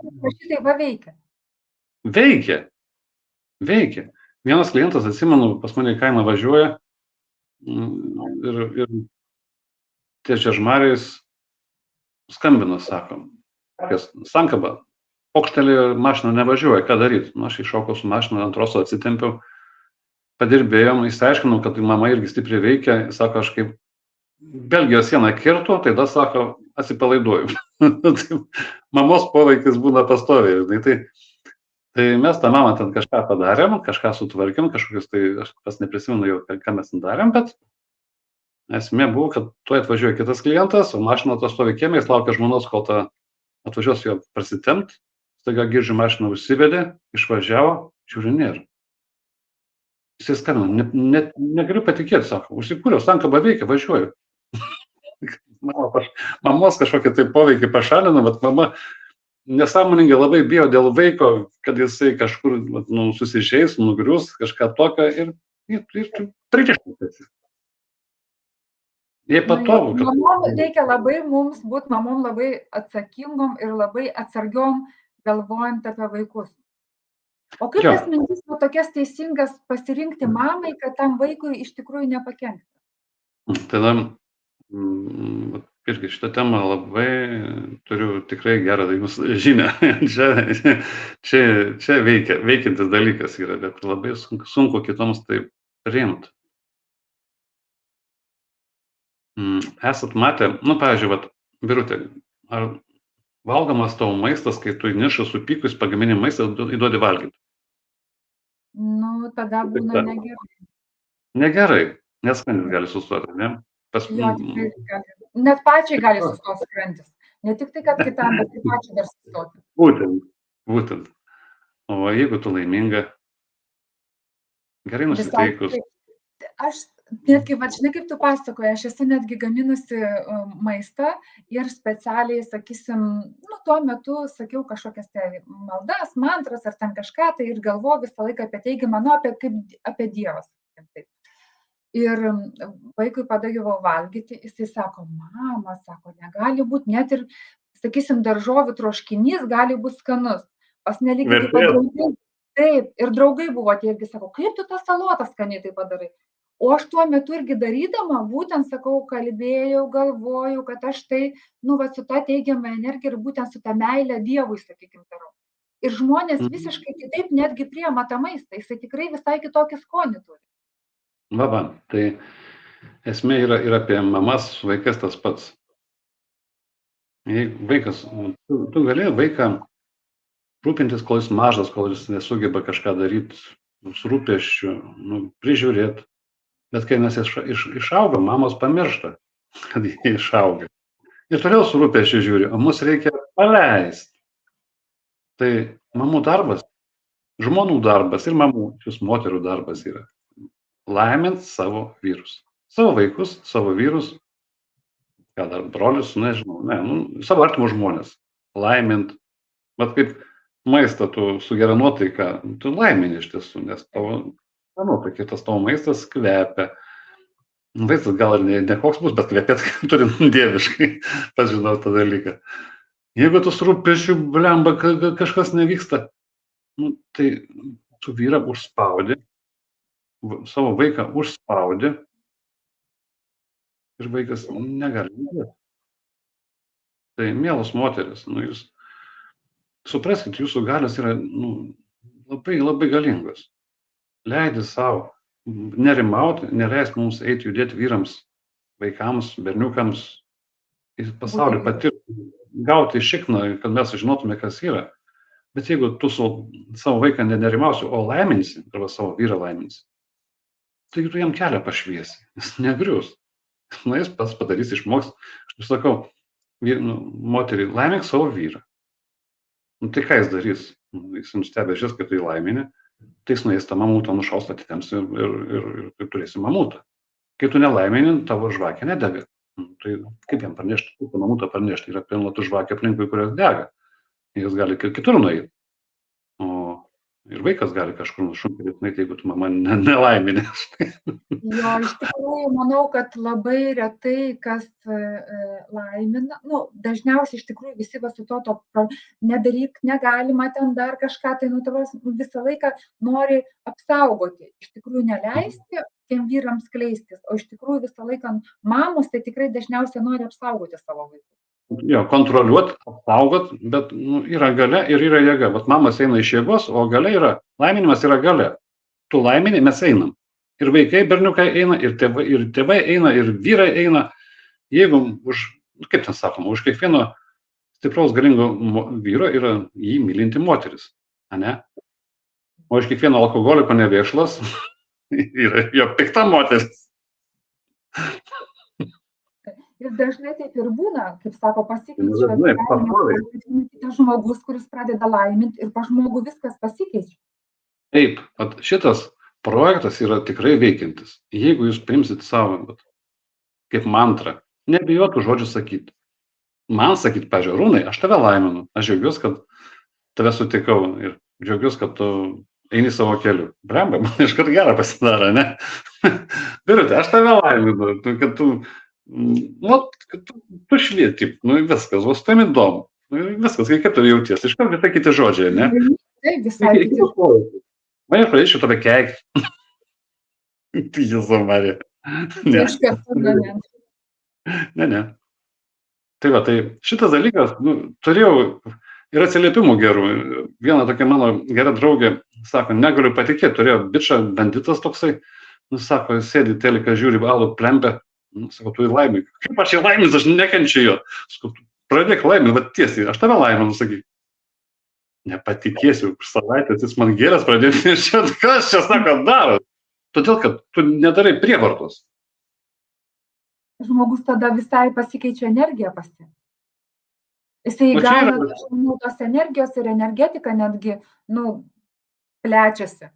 Veikia. Vienas klientas, atsimenu, pas mane į kaimą važiuoja ir ties Žiežmariais skambina, sako, sankaba, pokštelėjo, mašina nevažiuoja, ką daryti? Aš iššokau su mašina, ant troso atsitempiau, padirbėjom, išsiaiškinau, kad mama irgi stipriai veikia, sako, aš kaip Belgijos sieną kirtu, tai tada, sako, atsipalaiduoju. Mamos poveikis būna pastoviai. Tai mes tą mamą ten kažką padarėm, kažką sutvarkėm, kažkokius tai, aš pas neprisimenu jau, ką mes ten darėm, bet esmė buvo, kad tuoj atvažiuoja kitas klientas, o mašina to stovi kieme, jis laukia žmonos, kol ta atvažiuos jo prasitempt, staiga girdžiu mašiną užsivedė, išvažiavo, žiūri nėra. Jis skambina, negaliu patikėti, sako, užsikūriau, sankaba veikia, važiuoju. Mamos kažkokį tai poveikį pašalino, bet mama nesąmoningai labai bijo dėl vaiko, kad jisai kažkur susižeis, nugrius, kažką tokio ir pririštas. Jie patogu. Reikia labai mums būti mamom labai atsakingom ir labai atsargiom galvojant apie vaikus. O kaip tas mintis tokias teisingas pasirinkti mamai, kad tam vaikui iš tikrųjų nepakenkti? Tada irgi šitą temą labai turiu tikrai gerą žinią. Čia veikiantis dalykas yra, bet labai sunku kitoms tai priimti. Esat matę, pavyzdžiui, Birutė, ar valgomas tavo maistas, kai tu įnišą supykus pagamini maistą, įduodi valgyti? Tada būna negerai. Negerai, nes skrandis gali sustoti, ne? Net pačiai gali sustoti skrandis. Ne tik tai, kad kitam, bet ir pačiai dar sustoti. Būtent. O jeigu tu laiminga, gerai nusiteikus. Aš netgi, žinai, kaip tu pasakoji, aš esu netgi gaminusi maistą ir specialiai, sakysim, tuo metu sakiau kažkokias tai maldas, mantras ar ten kažką, tai ir galvoju visą laiką apie teigiamą, apie Dievas. sakykim taip. Ir vaikui padaviau valgyti, jisai sako, mama, sako, negali būti, net ir, sakysim, daržovių troškinys gali būti skanus. Pas nelygiai taip pat Vertėjas. draugai. Taip, ir draugai buvo tie irgi, sako, kaip tu tą salotą skaniai tai padarai. O aš tuo metu irgi darydama, būtent, sakau, kalbėjau, galvojau, kad aš tai, va, su ta teigiama energija ir būtent su ta meile Dievui, sakykim, darau. Ir žmonės visiškai kitaip netgi priima tą maistą, jisai tikrai visai kitokį skonį turi. Va, tai esmė yra ir apie mamas su vaikais tas pats. Jeigu vaikas, tu gali vaiką rūpintis, kol jis mažas, kol jis nesugeba kažką daryti su rūpesčiu, prižiūrėti. Bet kai mes išaugam, mamos pamiršta, kad jie išauga. Ir toliau su rūpesčiu žiūri, o mus reikia paleisti. Tai mamų darbas, žmonų darbas ir mamų, šis moterų darbas yra laimint savo vyrus. Savo vaikus, savo vyrus, ką dar brolius, nežinau, savo artimus žmonės. Laimint. Bet kaip maistą tu su gera nuotaika, tu laimini iš tiesų, nes tavo nuotaika, tas tavo maistas kvepia. Vaistas gal ir ne koks bus, bet kvepėt turi dieviškai, pažinau tą dalyką. Jeigu tu su rūpesčiu, blemba, kažkas nevyksta, tai tu vyrą užspaudi, savo vaiką užspaudi ir vaikas negali judėti. Tai mielos moteris, jūs supraskit, jūsų galios yra labai, labai galingos. Leidi savo nerimauti, neleis mums eiti judėti vyrams, vaikams, berniukams, į pasaulį patirti, gauti šikną, kad mes žinotume, kas yra. Bet jeigu tu savo vaiką nerimausi, o laiminsi, arba savo vyrą laiminsi, tai tu jam kelią pašviesi, jis negrius. Jis pats padarys, išmoks. Aš sakau, moteriai, laimink savo vyrą. Tai ką jis darys? Jis nustebė žies, kad tu jį laimini, tai jis nueis tą mamutą nušaus atitems ir turėsi mamutą. Kai tu nelaimini, tavo žvakė nedega. Tai kaip jam pranešti, kaip mamutą pranešti, yra pilna tų žvakė aplinkui, kurios dega. Jis gali kitur nueiti. Ir vaikas gali kažkur nušumpėti, jeigu tu mama nelaimini. Jo, iš tikrųjų, manau, kad labai retai kas laimina. Dažniausiai iš tikrųjų visi va su to nedaryk, negalima ten dar kažką, tai visą laiką nori apsaugoti. Iš tikrųjų neleisti tiem vyrams skleistis, o iš tikrųjų visą laiką mamos tai tikrai dažniausiai nori apsaugoti savo vaikus. Jo, kontroliuot, apsaugot, bet yra galia ir yra jėga. Vat mamas eina iš jėgos, o galia yra, laiminimas yra galia. Tu laimini, mes einam. Ir vaikai, berniukai eina, ir tėvai eina, ir vyrai eina. Jeigu kaip ten sakoma, už kiekvieno stipraus galingo vyro yra jį mylinti moteris, ane? O iš kiekvieno alkoholiko nevėšlas yra jo pikta moteris. Ir dažnai taip ir būna, kaip sako, pasikeičia kitas žmogus, kuris pradeda laiminti ir pas žmogų viskas pasikeičia. Taip, šitas projektas yra tikrai veikiantis. Jeigu jūs priimsit savo, kaip mantrą, nebijotų žodžių sakyti. Man sakyti, pažiūrėjau, Rūnai, aš tave laiminu, aš džiaugiuosi, kad tave sutikau ir džiaugiuosi, kad tu eini savo keliu. Bramba, man iškart gerą pasidaro, ne? Birutė, aš tave laiminu, kad tu švieti, viskas, vos tam įdomu, viskas, kaip tu jautiesi, iš karto visai kiti žodžiai, ne? Taip, visai kiti žodžiai. Man aš pradėčiau tave keikti. Tai Jėzau Marija. Ne. Tai va, tai šitas dalykas, turėjau ir atsiliepimų gerų. Viena tokia mano gera draugė, sako, negaliu patikėti, turėjo bičą, banditas toksai, sako, sėdi teliką, žiūri, alų plempę. Sako, tu laimink. Kaip aš jį laimins, aš nekenčiu jo. Sako, pradėk laimint, bet tiesiai, aš tave laiminu, sakyk. Nepatikėsiu, už savaitės jis man geras pradėti, kas čia, sako, daro. Todėl, kad tu nedarai prievartos. Žmogus tada visai pasikeičia energiją pasi. Jisai įgauna tos energijos ir energetika netgi, plečiasi.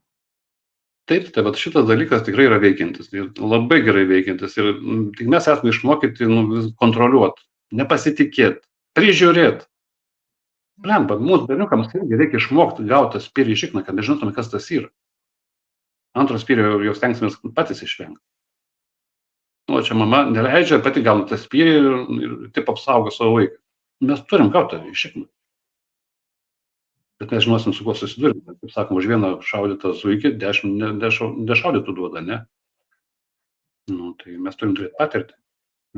Taip, tai šitas dalykas tikrai yra veikiantis, labai gerai veikiantis ir tik mes esame išmokyti kontroliuoti, nepasitikėti, prižiūrėti. Lemba, mūsų berniukams irgi reikia išmokti gauti spyrį į šikną, kad mes žinotume, kas tas yra. Antro spyrio jau stengsimės patys išvengti. O čia mama neleidžia, pati gauna tą spyrį ir taip apsaugo savo vaiką. Mes turim gautą iššūkį. Bet mes žinosim, su kuo susidurime. Kaip sakom, už vieną šaudytą zuikį 10 nešaudytų duoda, ne? Nu, tai mes turim turėti patirtį.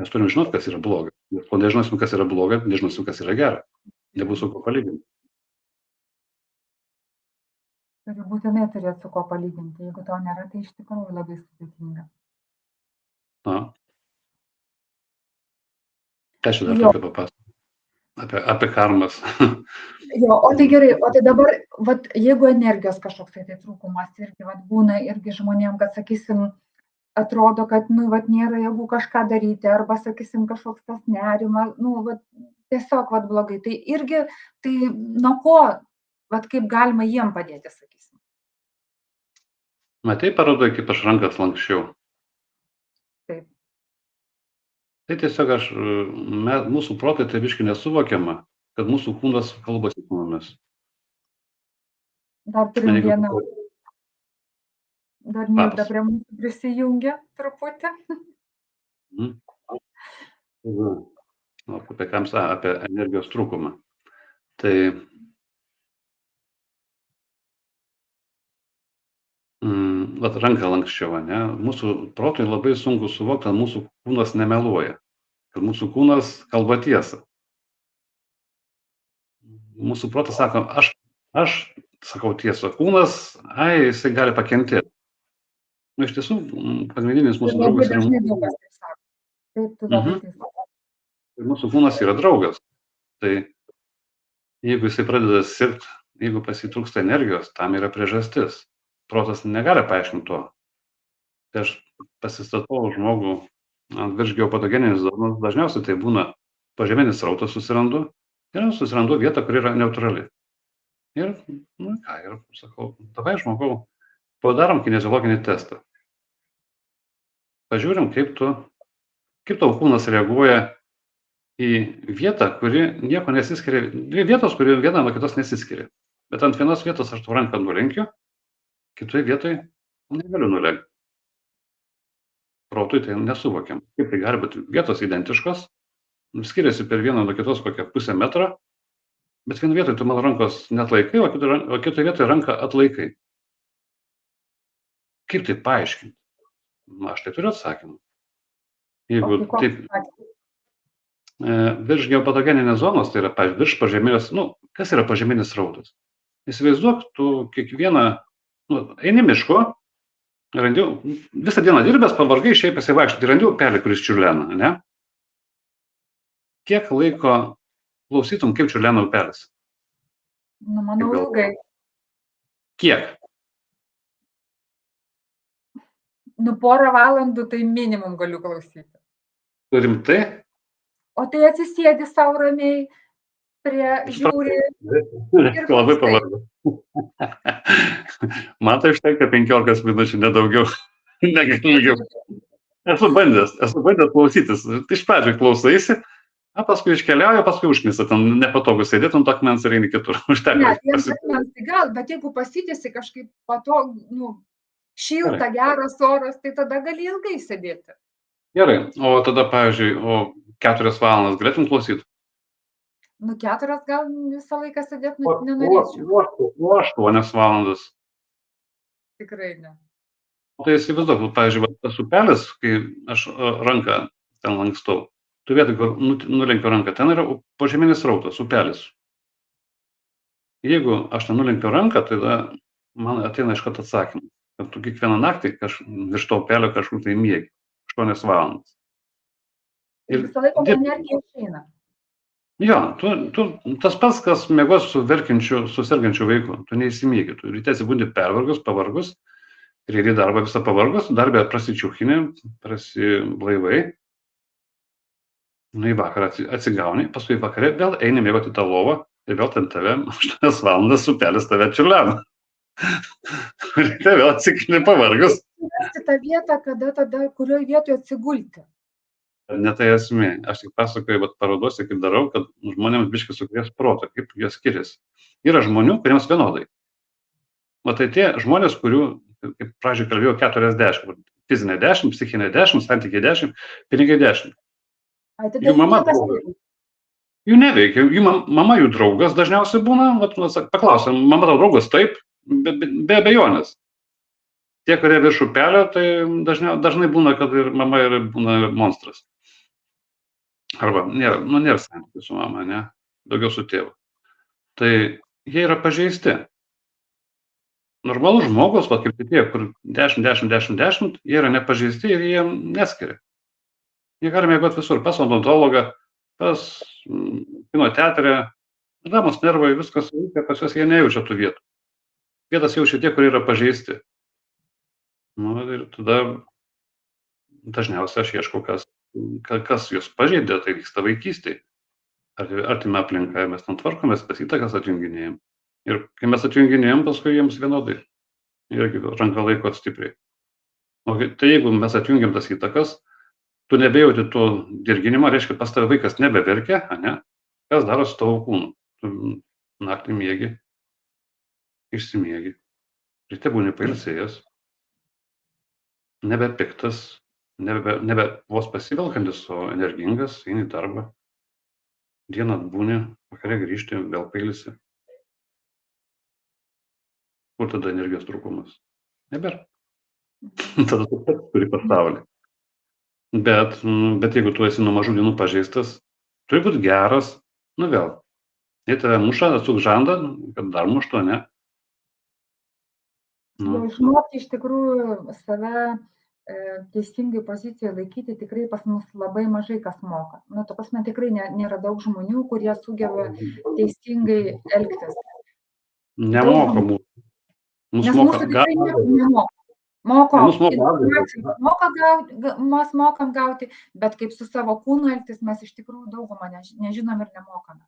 Mes turim žinot, kas yra bloga. Nes kol nežinosim, kas yra bloga, nežinosim, kas yra gera. Nebus su kuo palyginti. Turi būtinai turėti su ko palyginti. Jeigu to nėra, tai iš tikrųjų labai sudėtinga. Na. Ką čia dar Jo. tokio papasakoti? Apie karmas. Jo, o tai gerai, o tai dabar, vat, jeigu energijos kažkoks tai trūkumas irgi vat, būna irgi žmonėm, kad, sakysim, atrodo, kad, nu, vat, nėra jėgų kažką daryti, arba, sakysim, kažkoks tas nerimas, nu, vat, tiesiog, vat, blogai. Tai irgi, tai nuo ko, vat, kaip galima jiem padėti, sakysim. Matai parodoje, kaip aš rankas lankščiau. Taip. Tai tiesiog mūsų protai tai biškai nesuvokiama, kad mūsų kūnas kalbasi su mumis. Dar turim vieną. Dar Milda prie mūsų prisijungia truputį. Apie energijos trūkumą. Tai ranką lankščiau, ne? Mūsų protui labai sunku suvokti, kad mūsų kūnas nemeluoja, kad mūsų kūnas kalba tiesą. Mūsų protas sako, aš sakau tiesą, kūnas, jisai gali pakentėti. Nu, iš tiesų, pagrindinis mūsų draugas yra mūsų kūnas yra draugas. Tai jeigu jisai pradeda sirgti, jeigu pasitrūksta energijos, tam yra priežastis. Protas negali paaiškinti to. Tai aš pasistatau žmogų ant virš geopatogeninės zonos, dažniausiai tai būna požeminis srautas susirandu ir susirandu vietą, kur yra neutrali. Ir, nu ką, ir sakau, davai žmogau, padarom kineziologinį testą. Pažiūrim, kaip tavo kūnas reaguoja į vietą, kuri nieko nesiskiria, dvi vietos, kuri viena nuo kitos nesiskiria. Bet ant vienos vietos aš tavo ranką nulenkiu, kitoje vietoje negaliu nulenkti. Protui tai nesuvokiam. Kaip tai gali būti vietos identiškos, skiriasi per vieną nuo kitos kokią pusę metro, bet vienu vietoje tu mano rankos neatlaikai, o kitoje vietoje ranką atlaikai. Kaip tai paaiškinti? Aš tai turiu atsakymą. Jeigu taip, virš geopatogeninės zonos, tai yra virš pažeminės, kas yra pažeminis srautas? Įsivaizduok, tu kiekvieną, eini mišku, visą dieną dirbęs, pavargai, išėjai pasivaikščioti, randi upelį, kuris čiurlena, ne? Kiek laiko klausytum, kaip čiurlena upelis? Manau, ilgai. Kiek? Porą valandų tai minimum galiu klausyti. Rimtai? O tai atsisėdi savo ramiai, žiūri. Labai pavargu. Man tai užtenka 15 minučių, nedaugiau. Ilgiau. Esu bandęs klausytis. Iš pradžių klausaisi, o paskui iškeliauja, paskui užknisa, ten nepatogu sėdėti ant akmens ir eini kitur. Ne, gal, bet jeigu pasitėsi kažkaip patogu, šilta, geras oras, tai tada gali ilgai sėdėti. Gerai, o tada, pavyzdžiui, 4 valandas galėtum klausyti? 4 gal visą laiką sėdėti nenorėčiau. O 8 valandas? Tikrai ne. Tai įsivaizduok, pavyzdžiui, tas upelis, kai aš ranką ten lankstau, tu vietoj, kur nulenkiu ranką, ten yra požeminis srautas, upelis. Jeigu aš ten nulenkiu ranką, tai man ateina iš karto atsakymas, kad tu kiekvieną naktį virš to upelio kažkur tai miegi, 8 valandas. Ir visą laiką energija išeina. Jo, tas pats, kas miegos su sergančiu vaiku, tu neįsimiegi, tu ryte atsibundi pervargus, pavargus, ir į darbą visą pavargus, darbę prasičiūchinį, prasiblaivai, į vakarą atsigauni, paskui vakare vėl eini miegoti tą lovą ir vėl ten tave 8 valandas upelis tave čiurlena. Ryte vėl atsikeli pavargus. Ta vieta, kurioje vietoje atsigulti. Ne tai esmė. Aš tik pasakoju, parodose, kaip darau, kad žmonėms biškai sukrės protą, kaip jie skiriasi. Yra žmonių, kuriems vienodai. Tai tie žmonės, kurių kaip pradžioj kalbėjau, 40. Fizinė 10, psichinė 10, santykiai 10, pinigai 10. Ai, tada Jų mama niekas draugas. Jų neveikia, jų mama jų draugas dažniausiai būna, paklausia, mama tau draugas taip, be abejonės. Tie, kurie virš upelio, tai dažnai būna, kad ir mama ir būna monstras. Arba nėra santykių su mama, ne? Daugiau su tėvu. Tai jie yra pažeisti. Normalus žmogus, kaip tie, kur 10, 10, 10, 10, jie yra nepažeisti ir jie neskiria. Jie gali mėgoti visur, pas odontologą, pas kino teatrę, ramus nervai, viskas veikia, pas juos jie nejaučia tų vietų. Vietas jaučia tie, kurie yra pažeisti. Ir tada dažniausiai aš ieškau, kas juos pažeidė, tai vyksta vaikystėje. Artima aplinka, mes ten tvarkomės, pas įtakas atjunginėjom. Ir kai mes atjunginėjom, paskui jiems vienodai. Irgi ranka laiko stipriai. Tai jeigu mes atjungiam tas įtakas, tu nebejauti to dirginimo, reiškia, pas tave vaikas nebeverkia, ne? Kas daro su tavo kūnu? Tu naktį miegi, išsimiegi. Ryte būni pailsėjęs, nebe piktas, nebe vos pasivelkantis, o energingas, eini į darbą. Dieną atbūni, vakare grįžti, vėl pailsi. Kur tada energijos trūkumas? Nebėra. Tada tu pats turi pasaulį. Bet jeigu tu esi nuo mažų dienų pažeistas, turi būti geras, vėl. Jei tave muša, atsuk žandą, kad dar muštų, ne? Išmokti iš tikrųjų save teisingai pozicijoje laikyti tikrai pas mus labai mažai kas moka. Ta prasme, tikrai nėra daug žmonių, kurie sugeba teisingai elgtis. Nemoka mūsų. Nes mūsų tikrai nemoka. Mes mokam gauti, bet kaip su savo kūnu elgtis, mes iš tikrųjų daugumą nežinom ir nemokame.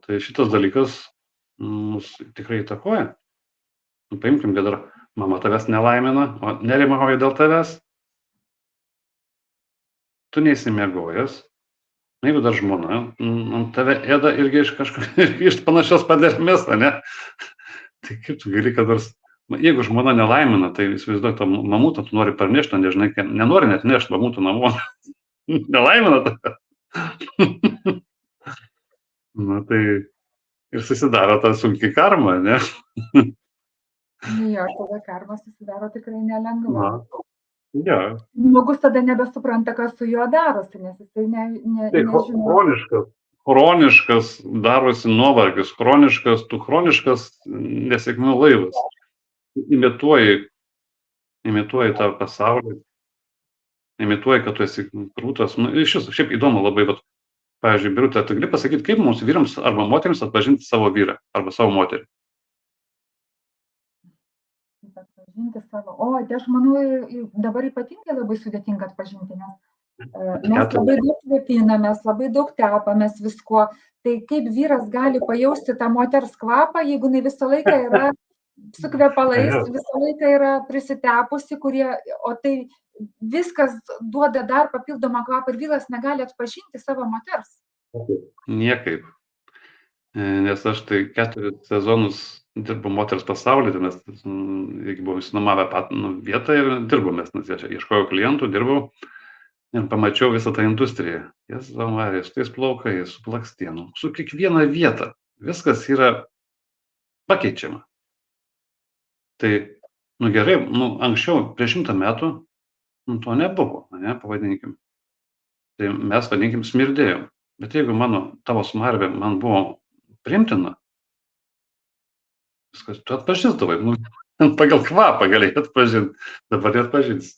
Tai šitas dalykas mus tikrai įtakoja. Paimkim, kad dar mama tavęs nelaimina, o nerimauja dėl tavęs. Tu neįsimiegojęs. Jeigu dar žmona, tave ėda irgi iš panašios padermės, ne? Tai kaip tu gali, kad nors... Jeigu žmona nelaimina, tai įsivaizduok, tą mamutą tu nori parnešti, nežinai, nenori net nešti mamutą namo. Nelaimina tave. Tai ir susidaro ta sunki karma, ne? Jo, tada karma susidaro tikrai nelengva. Jo. Žmogus tada nebesupranta, kas su juo darosi, nes jisai nežino. Chroniškas darosi nuovargis, chroniškas nesėkmių laivas. Imituoji tą pasaulį, imituoji, kad tu esi krūtas. Šiaip įdomu labai, bet, pavyzdžiui, Birute, tu gali pasakyti, kaip mums vyrams arba moterims atpažinti savo vyrą arba savo moterį? Atpažinti savo. Tai aš manau, dabar ypatingai labai sudėtinga atpažinti, nes mes labai daug kvepinamės, labai daug tepamės viskuo. Tai kaip vyras gali pajausti tą moters kvapą, jeigu jinai visą laiką yra su kvepalais, visą laiką yra prisitepusi, o tai viskas duoda dar papildomą kvapą ir vyras negali atpažinti savo moters. Niekaip. Nes aš tai 4 sezonus dirbu moters pasaulyje, mes buvom išsinuomavę vietą ir dirbomės, nes ieškojau klientų, dirbau ir pamačiau visą tą industriją. Jis zamarė, su tais plaukais, su plakstienu, su kiekviena vieta. Viskas yra pakeičiama. Tai, gerai, anksčiau, prieš 100 metų, to nebuvo, pavadinkim. Tai mes, vadinkim, smirdėjom. Bet jeigu tavo smarvė man buvo priimtina, viskas, tu atpažįsdavai, pagal kvapą galėjai atpažinti, dabar atpažins.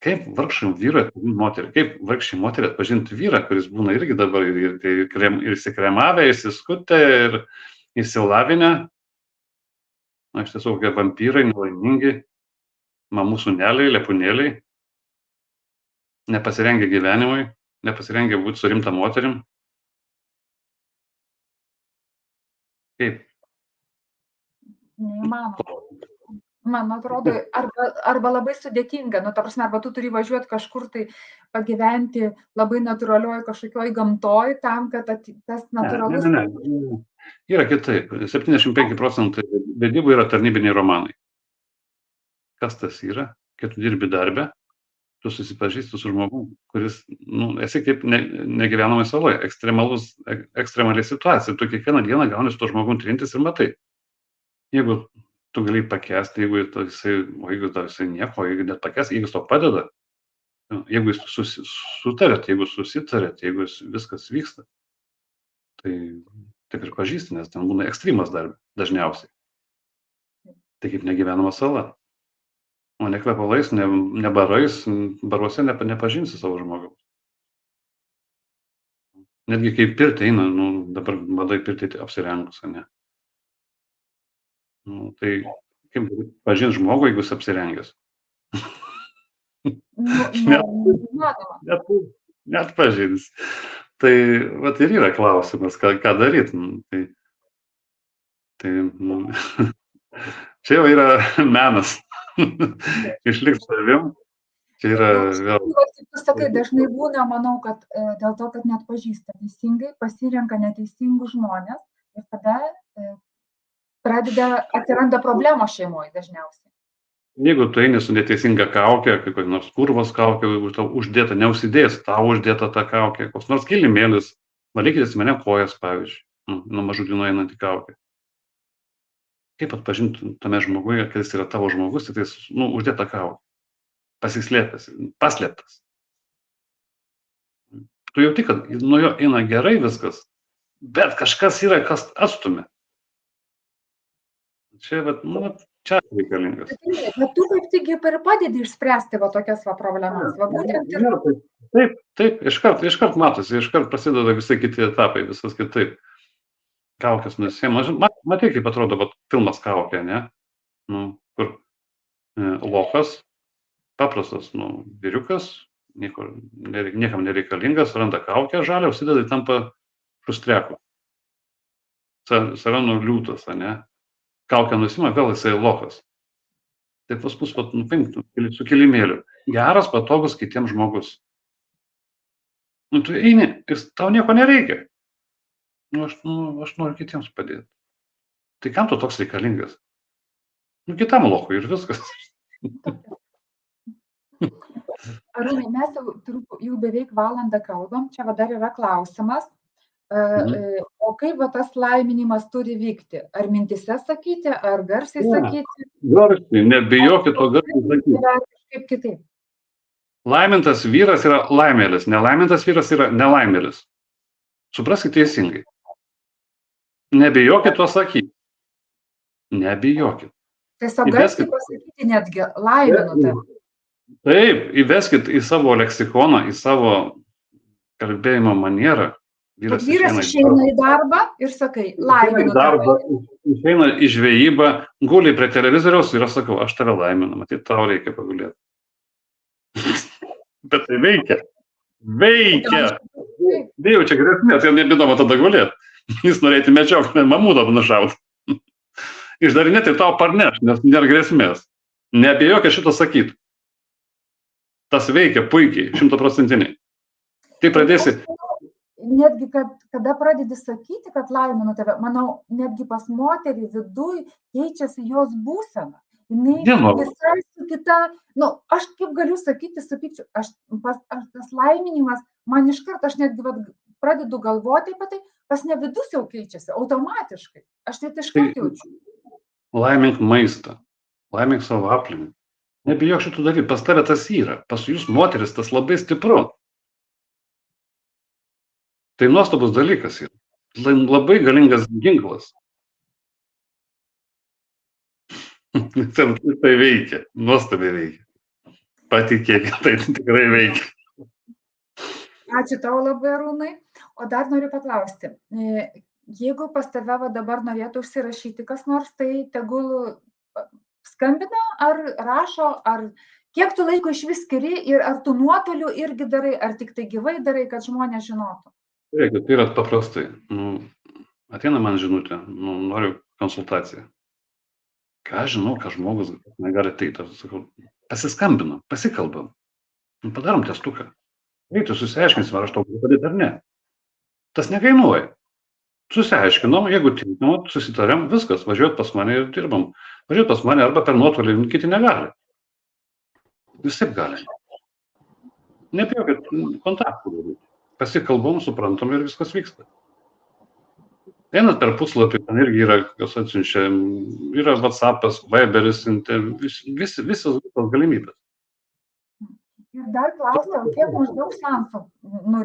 Kaip vargšam vyrui atpažinti moterį, kaip vargšiai moterį atpažinti vyrą, kuris būna irgi dabar ir įsikremavę, įsiskutę ir įsilavinę. Iš tiesų, kokie vampyrai, nelaimingi, mamų sūneliai, lepūnėliai, nepasirengę gyvenimui, nepasirengę būti su rimta moterim. Kaip? Neįmanoma. Man atrodo, arba labai sudėtinga, ta prasme, arba tu turi važiuoti kažkur tai pagyventi labai natūralioj kažkokioj gamtoj, tam, kad tas natūralus... Ne. Yra kitaip. 75% vedybų yra tarnybiniai romanai. Kas tas yra? Kai tu dirbi darbę, tu susipažįsti su žmogum, kuris, esi kaip negyvenamai saloje, ekstremali situacija. Tu kiekvieną dieną gauni su to žmogum trintis ir matai. Jeigu tu gali pakęsti, jeigu jisai nieko, jeigu net pakęsti, jeigu jis to padeda, jeigu jūs sutarėt, jeigu susitarėt, jeigu viskas vyksta, tai taip ir pažįsti, nes ten būna ekstremas darbė dažniausiai. Tai kaip negyvenama sala. O ne kvepalais, ne barais, baruose nepažinsi savo žmogaus. Netgi kai pirtį eina, dabar madai pirtį apsirengus, ne? Tai kaip pažinti žmogų, jeigu jis apsirengęs? Net pažins. Tai vat ir yra klausimas, ką daryti. Tai čia jau yra menas. Išliks savim. Čia yra vėl. Kaip tu sakai, dažnai būna, manau, kad dėl to, kad net pažįsta teisingai, pasirenka neteisingus žmonės ir tada atsiranda problemos šeimoje dažniausiai. Jeigu tu eini su neteisinga kaukė, kai kokia nors kurvos kaukė, uždėta, neužsidėjęs, tau uždėta ta kaukė, koks nors kilimėlis, valykitės mane kojas, pavyzdžiui, nuo mažų dienų einantį kaukę. Kaip atpažinti tame žmoguje, kad jis yra tavo žmogus, tai jis, uždėta kaukė, pasislėpęs, paslėptas. Tu jauti, kad nuo jo eina gerai viskas, bet kažkas yra, kas atstumia. Čia, čia reikalingas. Bet tu kaip tik ir padedi išspręsti tokias problemas. Taip, iškart matosi, iškart prasideda visai kiti etapai, visas kitaip. Kaukės nusiema. Matai, kaip atrodo filmas Kaukė, ne? Kur lokas, paprastas, vyriukas, niekam nereikalingas, randa kaukę žalią, užsideda ir tampa šustreku. Sarano liūtas, ne? Kaukę nusima, vėl jisai lokas. Tai pas mus su kilimėliu. Geras, patogus kitiems žmogus. Tu eini, tau nieko nereikia. Aš noriu kitiems padėti. Tai kam tu toks reikalingas? Kitam lokui ir viskas. Arūnai, mes jau beveik valandą kalbam, čia dar yra klausimas. O kaip tas laiminimas turi vykti? Ar mintise sakyti, ar garsiai sakyti? Garsiai, nebijokit to garsiai sakyti. Kaip kitaip? Laimintas vyras yra laimėlis, nelaimintas vyras yra nelaimėlis. Supraskite teisingai. Nebijokit to sakyti. Nebijokit. Tiesiog garsiai pasakyti netgi laiminu tave. Taip, įveskit į savo leksikoną, į savo kalbėjimo manierą. Vyras išeina į darbą ir sakai, laiminu tave. Išeina į žvejybą, guli prie televizoriaus ir aš sakau, aš tave laiminu, matyt, tau reikia pagulėti. Bet tai veikia. Veikia. Bijau, čia grėsmės, jau nebėdama tada gulėti. Jis norėtų medžioklę mamutą nušauti. Išdarinėti ir tau parneš, nes nėra grėsmės. Nebijokit šito sakyti. Tas veikia puikiai, 100%. Tai pradėsi. Netgi, kada pradedi sakyti, kad laiminu tave, manau, netgi pas moterį viduj keičiasi jos būsena. Jinai visai su kita, aš kaip galiu sakyti, supykčiu, tas laiminimas, man iškart, aš netgi pradedu galvoti apie tai, pas ne vidus jau keičiasi, automatiškai. Aš tai iškart jaučiu. Laimink maistą, laimink savo aplinką. Nebijok šitų dalykų, pas tave tas yra, pas jūs moteris tas labai stipru. Tai nuostabus dalykas yra. Labai galingas ginklas. Tai veikia, nuostabiai veikia. Patikėkit, tai tikrai veikia. Ačiū tau labai, Arūnai. O dar noriu paklausti. Jeigu pas tave dabar norėtų užsirašyti kas nors, tai tegul skambina, ar rašo, ar kiek tu laiko išvis skiri ir ar tu nuotoliu irgi darai, ar tik tai gyvai darai, kad žmonės žinotų? Tai yra paprastai. Ateina man žinutė, noriu konsultaciją. Ką žinau, ką žmogus negali ateiti. Sakau, pasiskambinam, pasikalbam. Padarom testuką. Tu susiaiškinsim, ar aš tau galiu padėti ar ne. Tas nekainuoja. Susiaiškinom, jeigu tinkama, susitarėm, viskas, važiuot pas mane ir dirbam. Važiuot pas mane arba per nuotolį, kiti negali. Visaip gali. Nepjokit kontaktų. Pasikalbom, suprantam ir viskas vyksta. Einat per puslapį, ten irgi yra, kas atsiunčia, yra WhatsApp'as, Viberis, visos galimybės. Ir dar klausiau, kiek maždaug seansų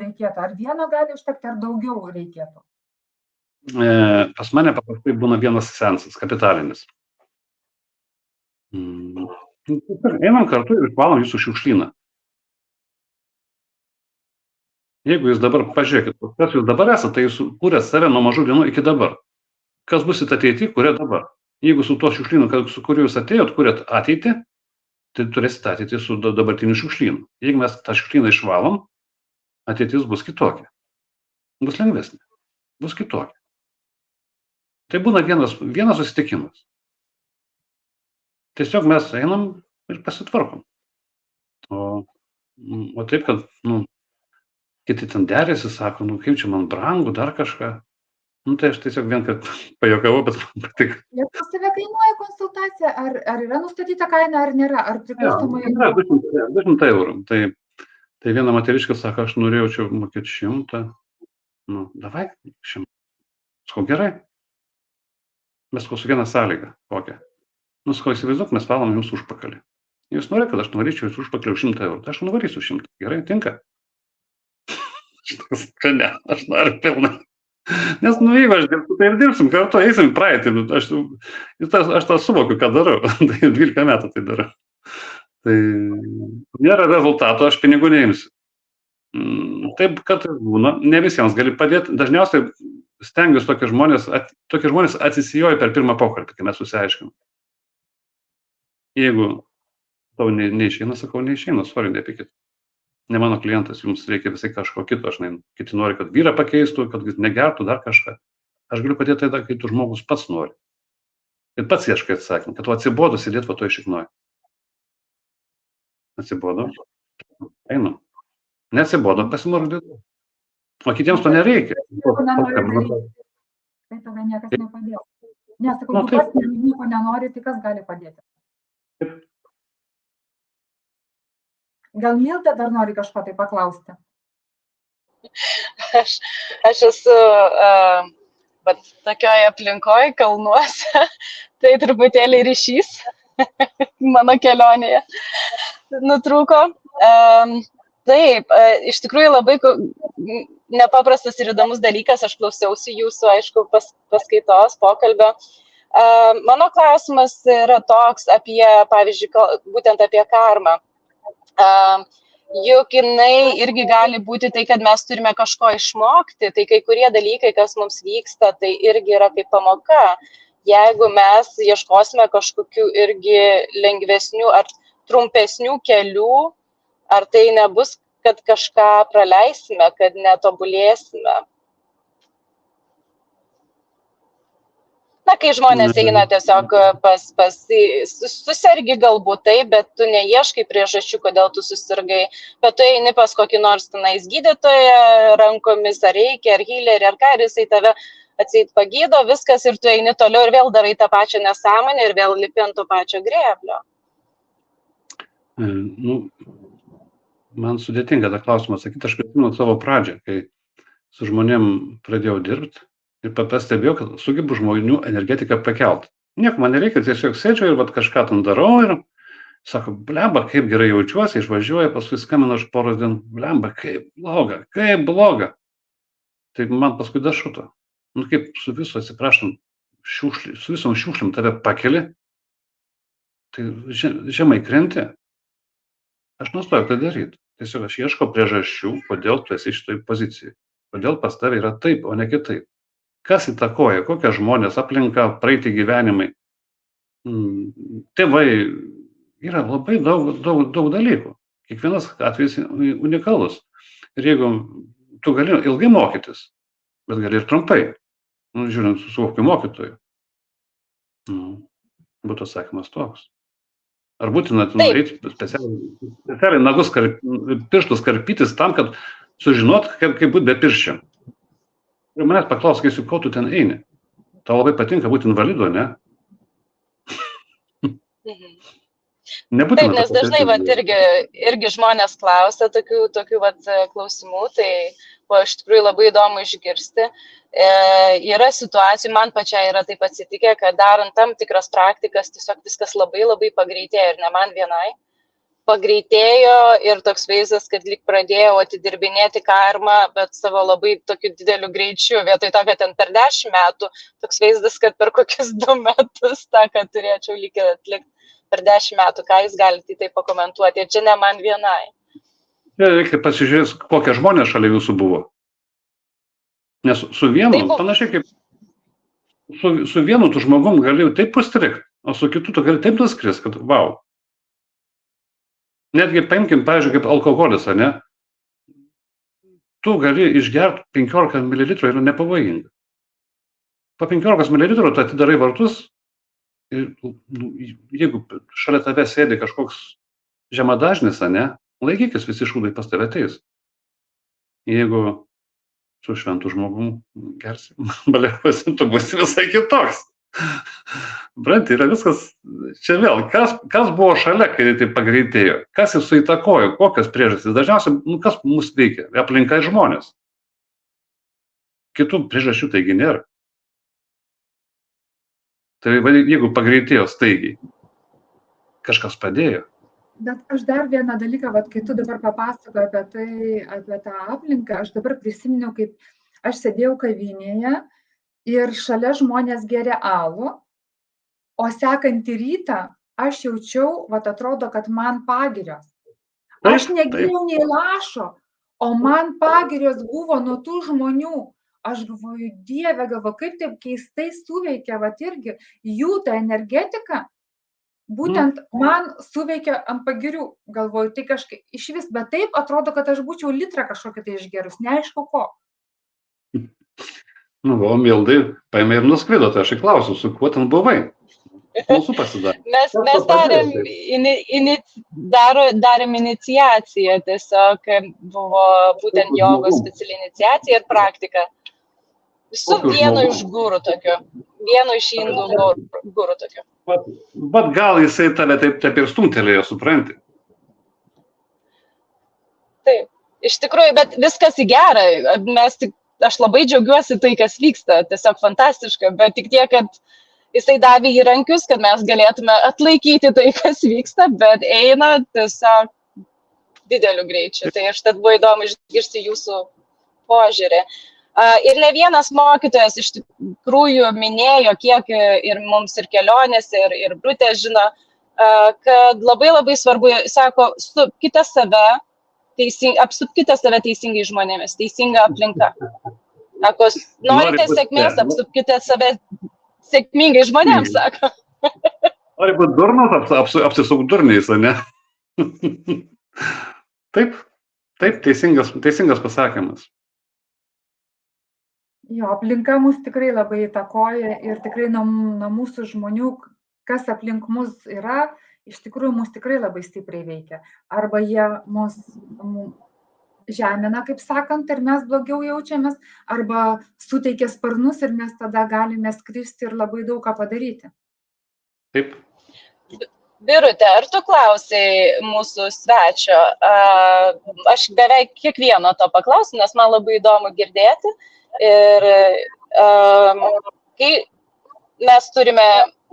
reikėtų? Ar vieno gali užtekti, ar daugiau reikėtų? Pas mane paprastai būna vienas seansas, kapitalinis. Einam kartu ir išvalom jūsų šiukšlyną. Jeigu jūs dabar, pažiūrėkit, kas jūs dabar esate, tai jūs kūrėt save nuo mažų dienų iki dabar. Kas busit ateity, kuria dabar. Jeigu su tuo šiukšlynu, su kuriuo jūs atėjot, kūrėt ateitį, tai turėsite ateitį su dabartiniu šiukšlynu. Jeigu mes tą šiukšlyną išvalom, ateitis bus kitokia. Bus lengvesnė. Bus kitokia. Tai būna vienas susitikimas. Tiesiog mes einam ir pasitvarkom. O taip, kad, kiti ten derėsi, sako, kaip čia man brangu, dar kažką. Tai aš tiesiog vien, kad pajokavau, bet man patiko. Ir pas tave kainuoja konsultacija, ar yra nustatyta kaina, ar nėra, ar priklausomai? Yra 200 eurų. Tai viena moteriška sako, aš norėjau čia mokėti 100. Davai 100. Sakau, gerai. Mes su viena sąlyga. Kokia? Sakau, įsivaizduok, mes valom jums užpakalį. Jūs norite, kad aš nuvaryčiau jūsų užpakalį už 100 eurų. Tai aš nuvarysiu 100. Gerai, tinka? Ne, aš noriu pilnai. Nes jeigu aš dirbsiu, tai ir dirbsim kartu, eisim į praeitį. Aš tą suvokiu, ką darau. Tai 12 metų tai darau. Tai nėra rezultato, aš pinigų neimsiu. Taip, kad būna, ne visiems gali padėti. Dažniausiai stengiuosi tokie žmonės atsisijoja per pirmą pokalbį, kai mes susiaiškinam. Jeigu tau neišeina, sakau, neišeina, sorry, nepykit. Ne mano klientas, jums reikia visai kažko kito, kiti nori, kad vyrą pakeistų, kad negertų, dar kažką. Aš galiu padėti tada, kai tu žmogus pats nori. Ir pats ieškai atsakymą, kad tu atsibodo sėdėti va to išiknoji. Atsibodo, einam. Neatsibodo, pasimordyti. O kitiems to nereikia. Tai tada niekas nepadės. Nesakau, tu pats nieko nenori, tai kas gali padėti? Gal Milda dar nori kažko tai paklausti? Aš esu tokioje aplinkoje, kalnuose, tai truputėlį ryšys mano kelionėje nutrūko. Taip, iš tikrųjų labai nepaprastas ir įdomus dalykas, aš klausiausi jūsų, aišku, paskaitos, pokalbio. Mano klausimas yra toks apie, pavyzdžiui, būtent apie karmą. Juk jinai irgi gali būti tai, kad mes turime kažko išmokti, tai kai kurie dalykai, kas mums vyksta, tai irgi yra kaip pamoka. Jeigu mes ieškosime kažkokių irgi lengvesnių ar trumpesnių kelių, ar tai nebus, kad kažką praleisime, kad netobulėsime. Na, kai žmonės eina tiesiog susergi galbūt taip, bet tu neieškai priežasčių, kodėl tu susirgai, bet tu eini pas kokį nors tenais gydytoją rankomis, ar reikia, ar healerį, ar ką, ir jisai tave atseit pagydo, viskas, ir tu eini toliau ir vėl darai tą pačią nesąmonę ir vėl lipi ant to pačio grėblio. Man sudėtinga tą klausimą sakyti, aš prisimenu savo pradžią, kai su žmonėm pradėjau dirbti. Ir pastebėjau, kad sugebu žmonių energetiką pakelt. Nieko man nereikia, tiesiog sėdžiu ir kažką ten darau ir sako, blemba, kaip gerai jaučiuosi, išvažiuoja, paskui skambina už poros dienų, blemba, kaip bloga. Tai man paskui dašuto. Kaip su viso, atsiprašom, su visom šiukšliam tave pakeli, tai žemai krenti. Aš nustoju tai daryti. Tiesiog aš ieškau priežasčių, kodėl tu esi šitoj pozicijai. Kodėl pas tave yra taip, o ne kitaip. Kas įtakoja, kokie žmonės, aplinka, praeiti gyvenimai, tėvai, yra labai daug dalykų. Kiekvienas atvejis unikalus. Ir jeigu tu gali ilgai mokytis, bet gali ir trumpai, žiūrint su kokiu mokytoju, būtų atsakymas toks. Ar būtina eiti specialiai pirštus karpytis tam, kad sužinot, kaip būti be pirščių? Ir manęs paklaus, kai ko tu ten eini. Tau labai patinka būti invalidu, ne? Nebūtina. Taip, nes dažnai vat, irgi žmonės klausia tokių vat, klausimų, tai buvo iš tikrųjų labai įdomu išgirsti. Yra situacijų, man pačiai yra taip atsitikę, kad darant tam tikras praktikas, tiesiog viskas labai labai pagreitėjo ir ne man vienai. Pagreitėjo ir toks vaizdas, kad lyg pradėjau atidirbinėti karmą, bet savo labai tokiu dideliu greičiu. Vietoj to, kad ten per 10 metų, toks vaizdas, kad per kokius 2 metus tą, kad turėčiau lyg atlikti per 10 metų. Ką jūs galite tai pakomentuoti? Ir čia ne man vienai. Reikia pasižiūrėti, kokie žmonės šalia jūsų buvo. Nes su vienu, panašiai kaip su vienu tu žmogum gali taip pastrikti, o su kitu tu gali taip nuskris, kad wow. Netgi paimkim, pavyzdžiui, kaip alkoholis, ne? Tu gali išgerti 15 ml yra nepavojinga. Po 15 ml tu atidarai vartus ir jeigu šalia tave sėdi kažkoks žemadažnis, ne? Laikykis, visi šūdai pas tave ateis. Jeigu su šventu žmogum gersi, baliavosi, tu būsi visai kitoks. Branti, yra viskas, čia vėl, kas buvo šalia, kai tai pagreitėjo, kas jis suįtakojo, kokios priežastys, dažniausiai, kas mus veikia, aplinka ir žmonės. Kitų priežasčių taigi nėra. Tai jeigu pagreitėjo staigiai, kažkas padėjo. Bet aš dar vieną dalyką, kai tu dabar papasakoji apie tą aplinką, aš dabar prisiminiau, kaip aš sėdėjau kavinėje ir šalia žmonės geria alų, o sekantį rytą aš jaučiau, atrodo, kad man pagirios. Aš negeriau nei lašo, o man pagirios buvo nuo tų žmonių. Aš galvoju, Dieve, kaip taip keistai suveikia, irgi jų ta energetika, būtent man suveikia ant pagirių, galvoju, tai kažkaip iš vis, bet taip atrodo, kad aš būčiau litrą kažkokį tai išgerus, neaišku ko. Mes darėm iniciaciją, tiesiog buvo būtent jogos speciali iniciacija ir praktika. Su vienu iš gurų tokiu, vienu iš indų gurų tokiu. Bet gal jisai tave taip ir stumtelėjo, supranti? Taip, iš tikrųjų, bet viskas į gerą. Aš labai džiaugiuosi tai, kas vyksta, tiesiog fantastiška, bet tik tiek, kad jisai davė įrankius, kad mes galėtume atlaikyti tai, kas vyksta, bet eina tiesiog dideliu greičiu. Tai aš tad buvo įdomu išgirsti jūsų požiūrį. Ir ne vienas mokytojas iš tikrųjų minėjo, kiek ir mums ir kelionėse, ir Brutė žino, kad labai labai svarbu, sako, apsupkite save teisingai žmonėmis, teisinga aplinka. Sako, norite sėkmės, apsupkite save sėkmingai žmonėms, sako. Nori būti durnas, apsisuk durniais, ne? Taip, teisingas pasakymas. Jo, aplinka mus tikrai labai įtakoja ir tikrai nuo mūsų žmonių, kas aplink mus yra, iš tikrųjų mus tikrai labai stipriai veikia. Arba jie mus žemina, kaip sakant, ir mes blogiau jaučiamės, arba suteikia sparnus ir mes tada galime skristi ir labai daug ką padaryti. Taip. Birute, ar tu klausai mūsų svečio? Aš beveik kiekvieno to paklausiu, nes man labai įdomu girdėti. Ir kai mes turime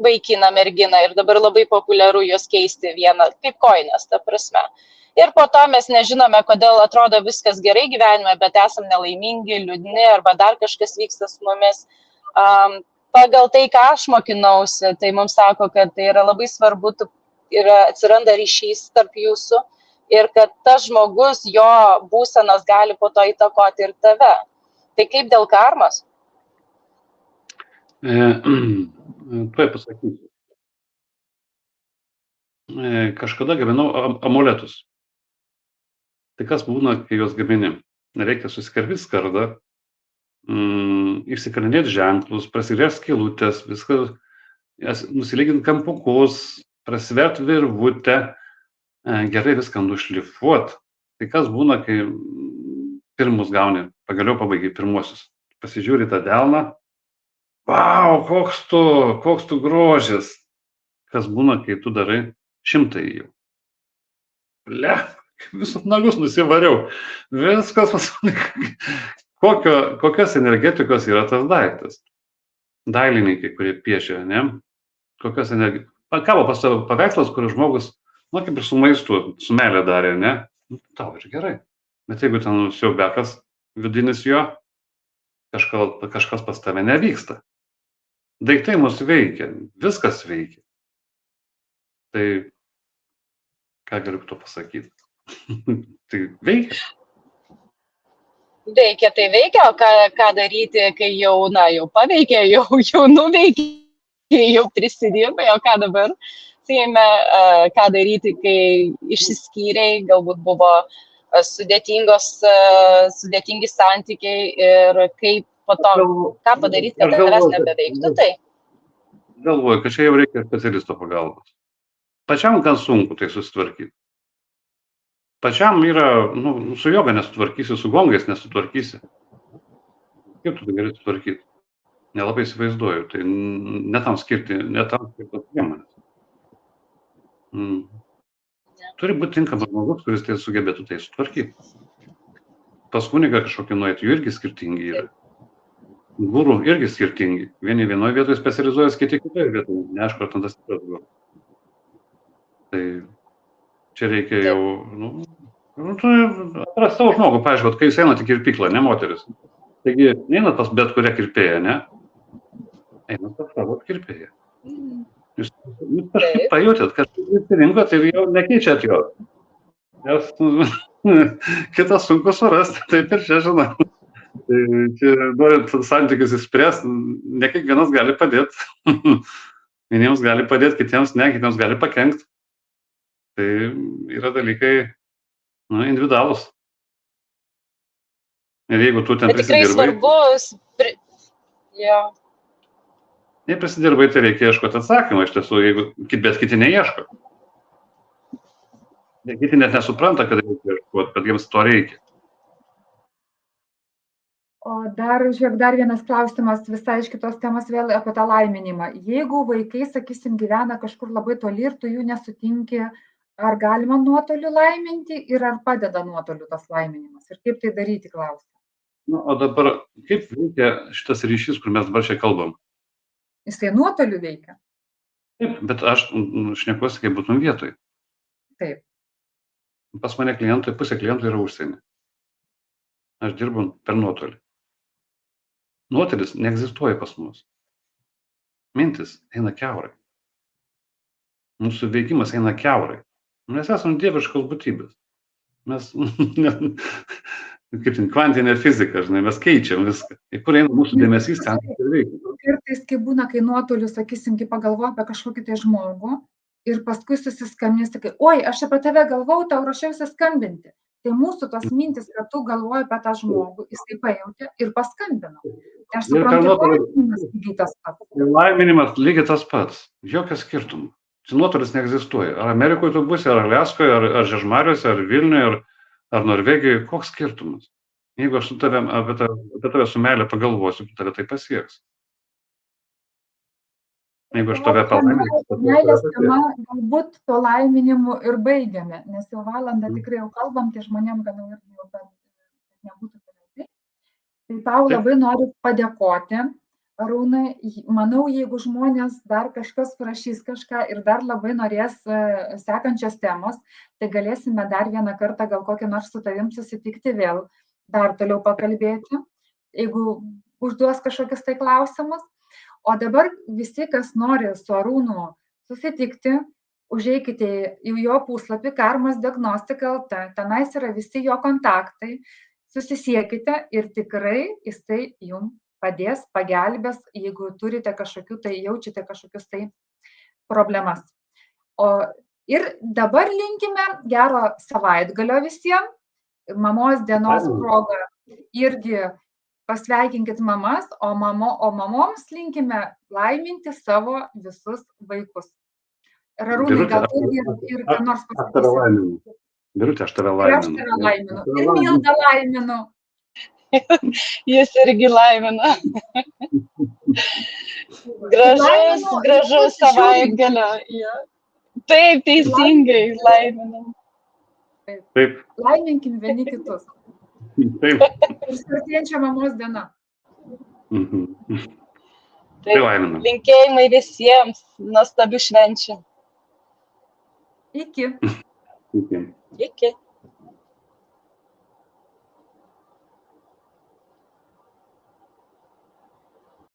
vaikiną, merginą ir dabar labai populiaru juos keisti vieną, kaip kojines, ta prasme. Ir po to mes nežinome, kodėl atrodo viskas gerai gyvenime, bet esam nelaimingi, liūdni arba dar kažkas vyksta su mumis. Pagal tai, ką aš mokinausi, tai mums sako, kad tai yra labai svarbu, atsiranda ryšys tarp jūsų ir kad tas žmogus, jo būsenas gali po to įtakoti ir tave. Tai kaip dėl karmos? Tuoj pasakysiu. Kažkada gaminau amuletus. Tai kas būna, kai juos gamini? Reikia susikarpyti skardą, išsikalinėti ženklus, prasigriebti skylutes, viską, nusilyginti kampukus, prasiverti virvutę, gerai viską nušlifuoti. Tai kas būna, kai pirmus gauni, pagaliau pabaigai pirmuosius. pasižiūri tą delną, vau, koks tu grožis. Kas būna, kai tu darai 100 jau. Ble, visus nagus nusivariau. Viskas, kokios energetikos yra tas daiktas. Dailininkai, kurie piešia, ne? Kokios energetikos. Kabo pas tavo paveikslas, kur žmogus, nu, kaip ir su maistu, su meilė darė, ne? Nu, tau ir gerai. Bet jeigu ten siaubekas vidinis jo, kažkas pas tave nevyksta. Daiktai mus veikia, viskas veikia. Tai ką galiu to pasakyti? Tai veikia. Veikia, tai veikia, o ką daryti, kai jau paveikė, jau nuveikė, jau prisidėmė, o ką dabar? Seime, ką daryti, kai išsiskyrei, galbūt buvo sudėtingi santykiai ir kaip po to, ką padaryti, kad tavęs nebeveiktų, tai? Galvoju, kad čia jau reikia specialisto pagalbos. Pačiam gan sunku tai susitvarkyti. Pačiam yra, su joga nesutvarkysi, su gongais nesutvarkysi. Kaip tu tai gali sutvarkyti? Nelabai įsivaizduoju, tai netam skirti priemonės. Turi būti tinkamas žmogus, kuris tai sugebėtų tai sutvarkyti. Pas kunigą kažkokį nuėti, jų irgi skirtingi yra. Guru irgi skirtingi. Vieni vienoje vietoje specializuojas, kiti kitoje vietoje. Neaišku, ar ten tas tikras buvo. Tai čia reikia jau, atrast savo žmogų, pavyzdžiui, kai jūs einate į kirpyklą, ne moteris. Taigi, neina pas bet kurią kirpėją, ne? Eina pas savo kirpėją. Jūs kažkaip pajutėt, kad įsirinkot ir jau nekeičiat jo. Nes kitas sunku surasti, taip ir čia žinau. Tai čia norint santykius įspręsti, ne kiekvienas gali padėti. Vieniems gali padėti, kitiems ne, kitiems gali pakenkti. Tai yra dalykai individualūs. Ir jeigu tu ten prisidirbai... Jei prisidirbai, tai reikia ieškoti atsakymą, iš tiesų, bet kiti neieško. Kiti net nesupranta, kad reikia ieškoti, kad jiems to reikia. O dar vienas klausimas visai iš kitos temos vėl apie tą laiminimą. Jeigu vaikai, sakysim, gyvena kažkur labai toli ir tu jų nesutinki, ar galima nuotoliu laiminti ir ar padeda nuotoliu tas laiminimas? Ir kaip tai daryti, klausia? O dabar, kaip veikia šitas ryšys, kur mes dabar čia kalbam? Jisai nuotoliu veikia. Taip, bet aš šnekuosi, kaip būtum vietoj. Taip. Pas mane klientai, pusė klientų yra užsienį. Aš dirbu per nuotolį. Nuotolis neegzistuoja pas mus. Mintis eina kiaurai. Mūsų veikimas eina kiaurai. Mes esame dieviškos būtybės. Mes, kaip kvantinė fizika, žinai, mes keičiam viską. Į kur eina mūsų dėmesys, ten ir veikia. Kartais, kai būna, kai nuotoliu, sakysim, kai pagalvoju apie kažkokį tai žmogų ir paskui susiskambini, sakai, oi, aš apie tave galvau, tau ruošiausi skambinti. Tai mūsų tos mintis, kad tu galvoji apie tą žmogų, jisai pajautė ir paskambino. Tai aš suprantu, laiminimas lygiai tas pats. Laiminimas lygiai tas pats. Jokios skirtumų. Nuotolis neegzistuoja. Ar Amerikoje tu būsi, ar Aliaskoje, ar Žiežmariuose, ar Vilniuje, ar Norvegijoje. Koks skirtumas? Jeigu aš apie tave su meilė pagalvosiu, tave tai pasieks. Jeigu aš tave palaiminsiu. Meilės tema galbūt to laiminimu ir baigiame, nes jau valandą tikrai jau kalbam, tai žmonėm gal ir nebūtų gerai. Tai tau labai noriu padėkoti, Arūnai. Manau, jeigu žmonės dar kažkas parašys kažką ir dar labai norės sekančios temos, tai galėsime dar vieną kartą gal kokią nors su tavim susitikti vėl, dar toliau pakalbėti, jeigu užduos kažkokius tai klausimus. O dabar visi, kas nori su Arūnu susitikti, užeikite į jo puslapį karmasdiagnostika.lt, tenais yra visi jo kontaktai, susisiekite ir tikrai jisai jums padės, pagelbės, jeigu turite jaučiate kažkokius tai problemas. Ir dabar linkime gero savaitgalio visiems, mamos dienos proga irgi pasveikinkit mamas, o mamoms linkime laiminti savo visus vaikus. Ir Arūnai, gal ir ką nors pasakysi. Birutė, aš tave laiminu. Ir aš tave laiminu. Ir Mildą laiminu. Jis irgi laimina. Gražaus savaitgalio. Ja. Taip, teisingai, laiminam. Taip, Laiminkim vieni kitus. taip. Ir artėjančia mamos diena. Mhm. Tai Taip, laiminam. linkėjimai visiems, nuostabių švenčių. Iki. Iki. Iki.